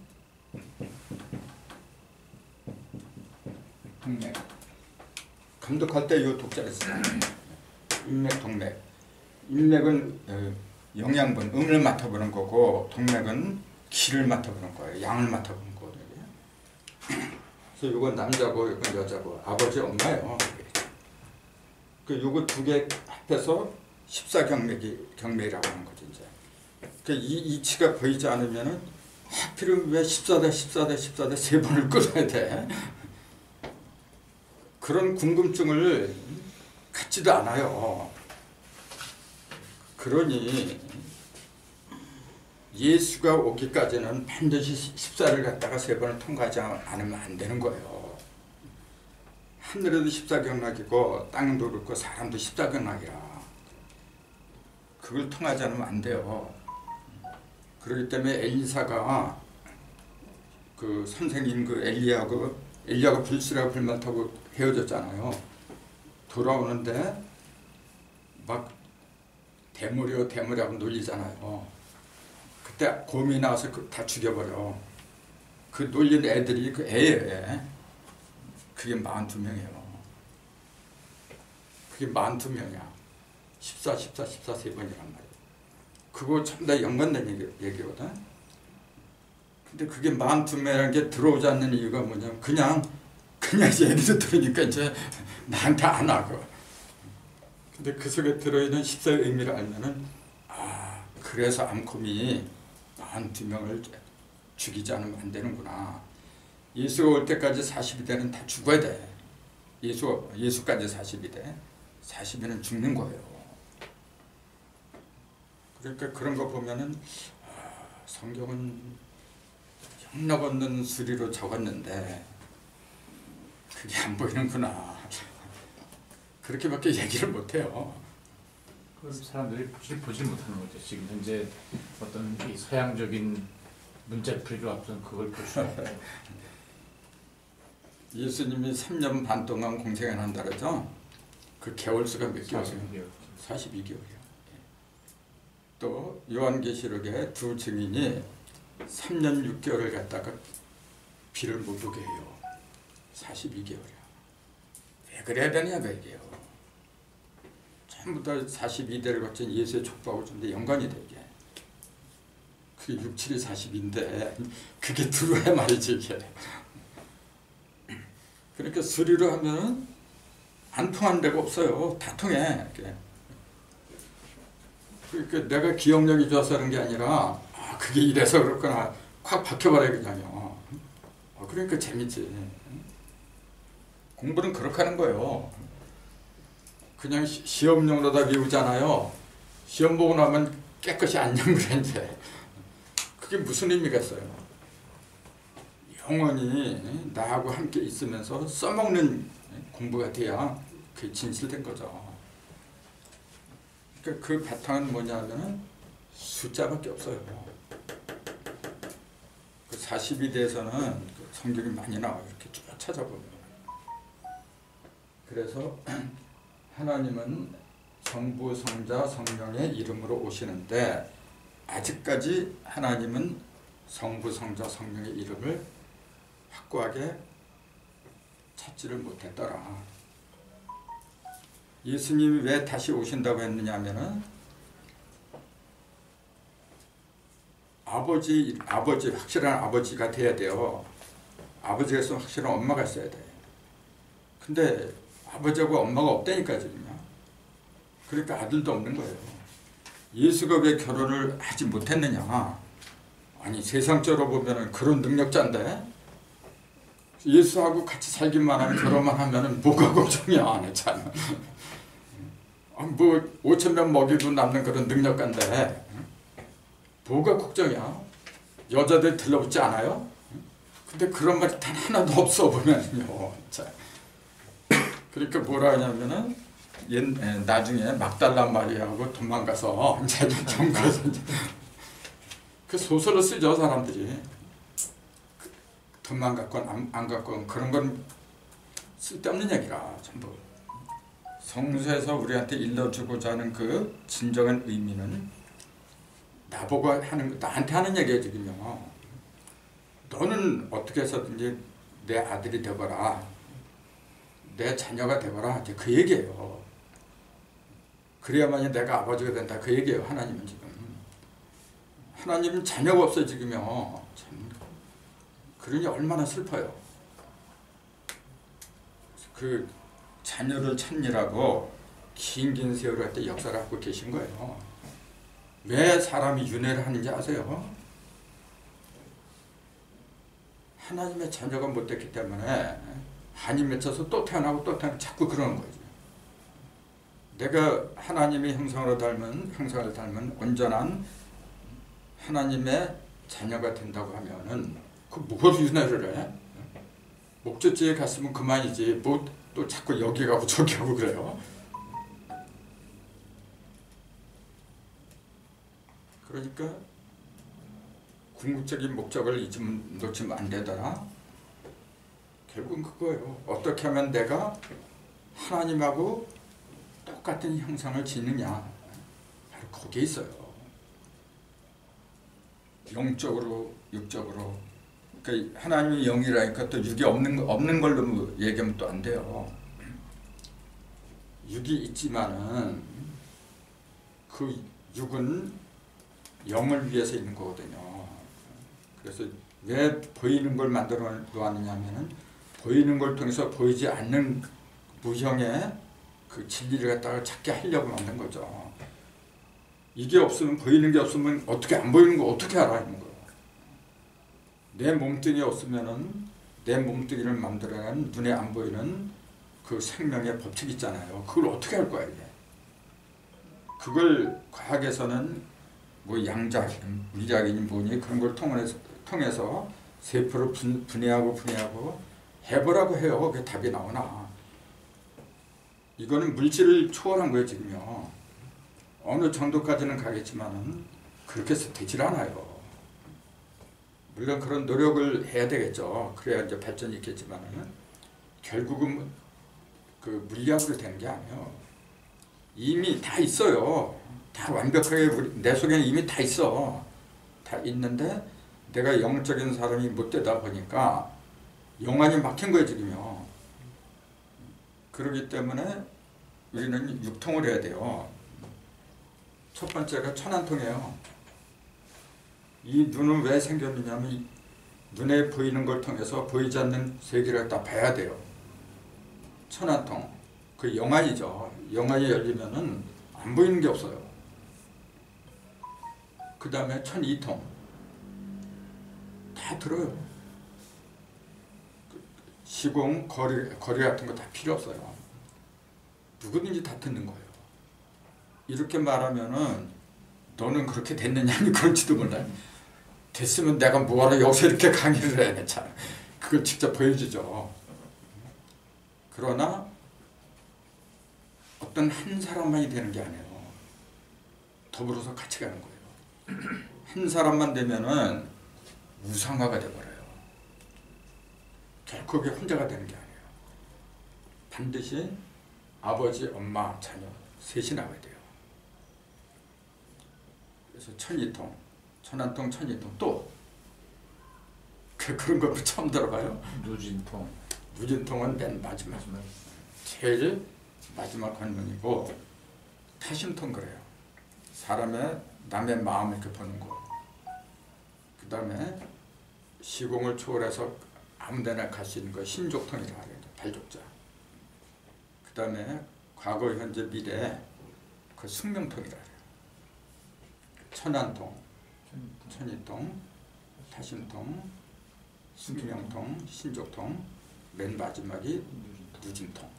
동맥. 감독할 때 이 독자를 써요. 인맥, 동맥. 인맥은 영양분, 음을 맡아보는 거고 동맥은 기를 맡아보는 거예요. 양을 맡아보는 거거든요. 그래서 이건 남자고 이건 여자고 아버지 엄마예요. 그 요거 2개 합해서 14경맥이라고 하는 거죠. 이제 그 이 이치가 보이지 않으면은 하필은 왜 14대 3번을 끊어야 돼? 그런 궁금증을 갖지도 않아요. 그러니 예수가 오기까지는 반드시 14를 갖다가 3번을 통과하지 않으면 안 되는 거예요. 하늘에도 14경락이고 땅도 그렇고 사람도 14경락이라 그걸 통하지 않으면 안 돼요. 그렇기 때문에 엘리사가 그 선생님 그 엘리야가 불씨라고 불만 타고 헤어졌잖아요. 돌아오는데 막 대머리하고 놀리잖아요. 그때 곰이 나와서 다 죽여버려. 그 놀린 애들이 그 애예요. 그게 42명이에요. 그게 42명이야. 14 3번이란 말이에요. 그거 참 다 연관된 얘기거든. 근데 그게 42명이라는 게 들어오지 않는 이유가 뭐냐면 그냥 얘기도 들으니까 이제 나한테 안 하고. 근데 그 속에 들어있는 14의 의미를 알면은 그래서 암콤이 42명을 죽이지 않으면 안 되는구나. 예수가 올 때까지 42대는 다 죽어야 돼. 예수까지 42대. 40대는 죽는 거예요. 그러니까 그런 거 보면은 성경은 형 없는 수리로 적었는데 그게 안 보이는구나. 그렇게밖에 얘기를 못해요. 그 사람들이 보지 못하는 거죠. 지금 현재 어떤 이 서양적인 문자풀이로 앞선 그걸 볼 수 없고. 예수님이 3년 반 동안 공생을 한다 그러죠. 그 개월수가 몇 개월이에요? 42개월이요. 또 요한계시록에 2 증인이 3년 6개월을 갖다가 비를 못 오게 해요. 42개월이야. 왜 그래야 되냐 그 얘기예요. 전부 다 42대를 거친 예수의 족보하고 좀 더 연관이 되게. 그게 6, 7이 40인데 그게 들어야 말이지 이게. 그러니까 수리로 하면은 안 통하는 데가 없어요. 다 통해. 이렇게. 그러니까 내가 기억력이 좋아서 그런 게 아니라 그게 이래서 그렇구나 확 박혀버려 그냥요. 그러니까 재밌지. 공부는 그렇게 하는 거예요. 그냥 시험용으로 다 배우잖아요. 시험 보고 나면 깨끗이 안 연구해 이제. 그게 무슨 의미가 있어요? 영원히 나하고 함께 있으면서 써먹는 공부가 돼야 그게 진실된 거죠. 그러니까 그 바탕은 뭐냐면 숫자밖에 없어요. 그 42대에서는 성경이 많이 나와요. 이렇게 쭉 찾아보면. 그래서 하나님은 성부, 성자, 성령의 이름으로 오시는데 아직까지 하나님은 성부, 성자, 성령의 이름을 확고하게 찾지를 못했더라. 예수님이 왜 다시 오신다고 했느냐 하면은 아버지 확실한 아버지가 돼야 돼요. 아버지가 있으면 확실한 엄마가 있어야 돼. 근데 아버지하고 엄마가 없다니까 지금. 그러니까 아들도 없는 거예요. 예수가 왜 결혼을 하지 못했느냐? 아니 세상적으로 보면은 그런 능력자인데 예수하고 같이 살기만 하면 결혼만 하면은 뭐가 걱정이야 안 했잖아. 뭐 5,000명 먹이고 남는 그런 능력자인데 뭐가 걱정이야? 여자들 들러붙지 않아요? 근데 그런 말이 단 하나도 없어 보면요. 자, 그러니까 뭐라 하냐면은 나중에 막달라 마리아하고 도망가서 이제 정부에서 그 소설을 쓰죠 사람들이. 돈만 갖건 안 갖건 그런 건 쓸데없는 얘기라 전부. 성서에서 우리한테 일러주고자 하는 그 진정한 의미는 나보고 나한테 하는 얘기야 지금요. 너는 어떻게 해서든지 내 아들이 되거라, 내 자녀가 되거라, 이제 그 얘기예요. 그래야만이 내가 아버지가 된다 그 얘기예요. 하나님은 지금. 하나님은 자녀가 없어요 지금요. 참. 그러니 얼마나 슬퍼요. 그 자녀를 찾느라고 긴 세월을 할 때 역사를 하고 계신 거예요. 왜 사람이 윤회를 하는지 아세요? 하나님의 자녀가 못 됐기 때문에 한이 맺혀서 또 태어나고 또 태어나고 자꾸 그러는 거지. 내가 하나님의 형상을 닮은 온전한 하나님의 자녀가 된다고 하면은 그 무엇을 윤회를 해? 목적지에 갔으면 그만이지 뭐 또 자꾸 여기 가고 저기 가고 그래요. 그러니까 궁극적인 목적을 놓치면 안 되더라. 결국은 그거예요. 어떻게 하면 내가 하나님하고 똑같은 형상을 짓느냐. 바로 거기에 있어요. 영적으로 육적으로. 그러니까 하나님이 영이라니까 또 육이 없는 걸로 얘기하면 또 안 돼요. 육이 있지만은 그 육은 영을 위해서 있는 거거든요. 그래서 왜 보이는 걸 만들어 놓았느냐면은 보이는 걸 통해서 보이지 않는 무형의 그 진리를 갖다가 찾게 하려고 만든 거죠. 이게 없으면 보이는 게 없으면 어떻게 안 보이는 거 어떻게 알아야 하는 거예요. 내 몸뚱이 없으면은 내 몸뚱이를 만들어낸 눈에 안 보이는 그 생명의 법칙 있잖아요. 그걸 어떻게 할 거야 이게. 그걸 과학에서는 뭐 양자, 물리학이니 뭐니 그런 걸 통해서 세포를 분해하고 해보라고 해요. 그게 답이 나오나. 이거는 물질을 초월한 거예요 지금요. 어느 정도까지는 가겠지만은 그렇게 해서 되질 않아요. 물론 그런 노력을 해야 되겠죠. 그래야 이제 발전이 있겠지만은 결국은 그 물리학으로 되는 게 아니에요. 이미 다 있어요. 다 완벽하게 내 속에는 이미 다 있어. 다 있는데 내가 영적인 사람이 못 되다 보니까 영안이 막힌 거예요 지금요. 그렇기 때문에 우리는 육통을 해야 돼요. 첫 번째가 천안통이에요. 이 눈은 왜 생겼느냐면 이 눈에 보이는 걸 통해서 보이지 않는 세계를 다 봐야 돼요. 천안통. 그 영안이죠. 영안이 열리면은 안 보이는 게 없어요. 그 다음에 천이통. 다 들어요. 시공, 거리 같은 거 다 필요 없어요. 누구든지 다 듣는 거예요. 이렇게 말하면은 너는 그렇게 됐느냐니 그럴지도 몰라요. 됐으면 내가 뭐하러 여기서 이렇게 강의를 해야 참. 그걸 직접 보여주죠. 그러나 어떤 한 사람만이 되는 게 아니에요. 더불어서 같이 가는 거예요. 한 사람만 되면은 우상화가 돼버려요. 결코 그게 혼자가 되는 게 아니에요. 반드시 아버지, 엄마, 자녀 셋이 나와야 돼요. 그래서 천이통, 천안통, 천이통 또 그런 거 처음 들어봐요. 누진통. 누진통은 맨 마지막. 제일 마지막 관문이고 타심통 그래요. 사람의 남의 마음을 이렇게 보는 거. 그 다음에 시공을 초월해서 아무데나 갈 수 있는 거 신족통이라 해요. 발족자. 그 다음에 과거, 현재, 미래 그 숙명통이라 해요. 천안통, 천이통, 타심통, 숙명통, 신족통, 맨 마지막이 누진통.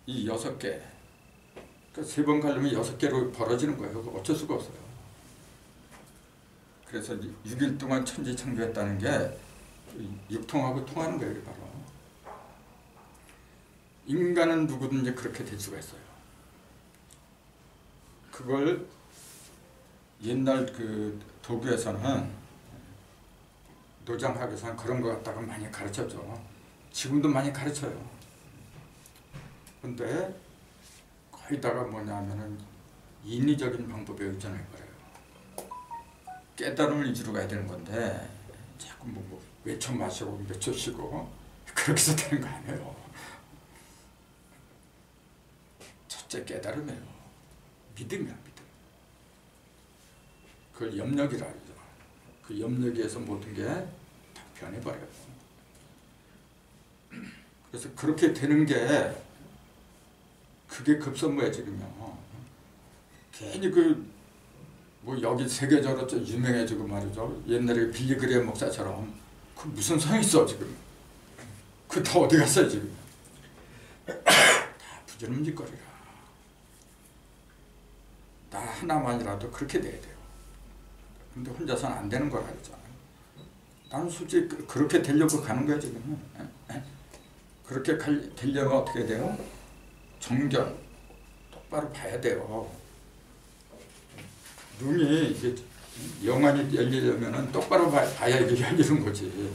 이 6개. 그러니까 3번 가려면 6개로 벌어지는 거예요. 어쩔 수가 없어요. 그래서 6일 동안 천지창조했다는 게 육통하고 통하는 거예요. 바로 인간은 누구든지 그렇게 될 수가 있어요. 그걸 옛날 그 도교에서는 노장학에서는 그런 것 같다가 많이 가르쳤죠. 지금도 많이 가르쳐요. 근데 거기다가 뭐냐면은 인위적인 방법에 의존해버려요. 깨달음을 이루러 가야 되는 건데 자꾸 뭐 몇 초 마시고 몇 초 쉬고 그렇게 해서 되는 거 아니에요. 첫째 깨달음이에요. 믿음이야, 믿음. 그걸 염력이라 하죠. 그 염력에서 모든 게 다 변해버려요. 그래서 그렇게 되는 게 그게 급선무야 지금요. 괜히 그 뭐 여기 세계적으로 좀 유명해지고 말이죠. 옛날에 빌리 그레이엄 목사처럼 그 무슨 소용 있어 지금. 그 다 어디 갔어요 지금. 다 부지런한 짓거리라. 나 하나만이라도 그렇게 돼야 돼요. 근데 혼자서는 안 되는 거라 그러잖아요. 나는 솔직히 그렇게 되려고 가는 거야 지금. 그렇게 되려면 어떻게 돼요? 정견 똑바로 봐야 돼요. 눈이 이게 영안이 열리려면 똑바로 봐야 이게 열리는 거지.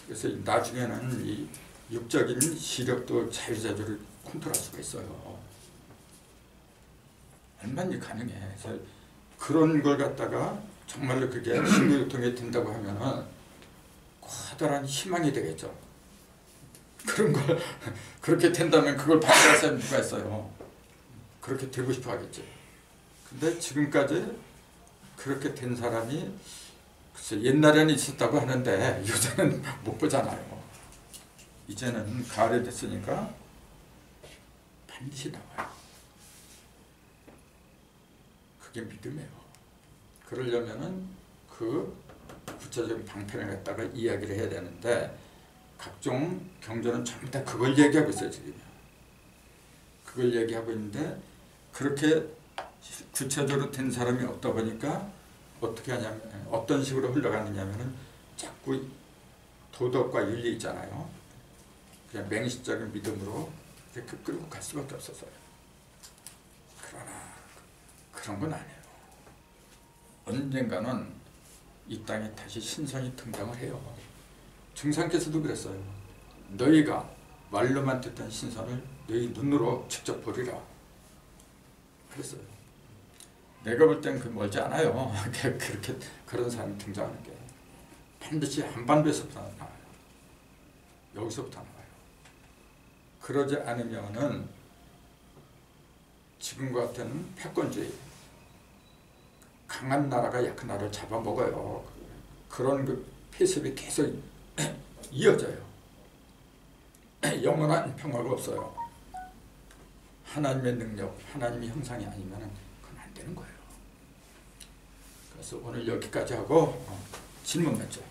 그래서 나중에는 이 육적인 시력도 자유자재로 컨트롤할 수가 있어요. 얼마나 가능해. 그래서 그런 걸 갖다가 정말로 그게 신교육통이 된다고 하면은 커다란 희망이 되겠죠. 그런 걸 그렇게 된다면 그걸 받아야 사람이 누가 있어요. 그렇게 되고 싶어 하겠지. 근데 지금까지 그렇게 된 사람이 글쎄 옛날에는 있었다고 하는데 요새는 못 보잖아요. 이제는 가을이 됐으니까 반드시 나와요. 그게 믿음이에요. 그러려면은 그 구체적인 방편을 갖다가 이야기를 해야 되는데 각종 경전은 전부 다 그걸 얘기하고 있어요 지금. 그걸 얘기하고 있는데 그렇게 구체적으로 된 사람이 없다 보니까 어떻게 하냐면 어떤 식으로 흘러가느냐면은 자꾸 도덕과 윤리 있잖아요. 그냥 맹시적인 믿음으로 이렇게 끌고 갈 수밖에 없었어요. 그러나 그런 건 아니에요. 언젠가는 이 땅에 다시 신선이 등장을 해요. 중상께서도 그랬어요. 너희가 말로만 듣던 신선을 너희 눈으로 직접 보리라. 그랬어요. 내가 볼 땐 그 멀지 않아요. 그렇게 그런 사람이 등장하는 게 반드시 한반도에서부터 나와요. 여기서부터 나와요. 그러지 않으면은 지금과 같은 패권주의, 강한 나라가 약한 나라를 잡아먹어요. 그런 그 폐습이 계속 이어져요. 영원한 평화가 없어요. 하나님의 능력, 하나님의 형상이 아니면 그건 안 되는 거예요. 그래서 오늘 여기까지 하고 질문 맺죠.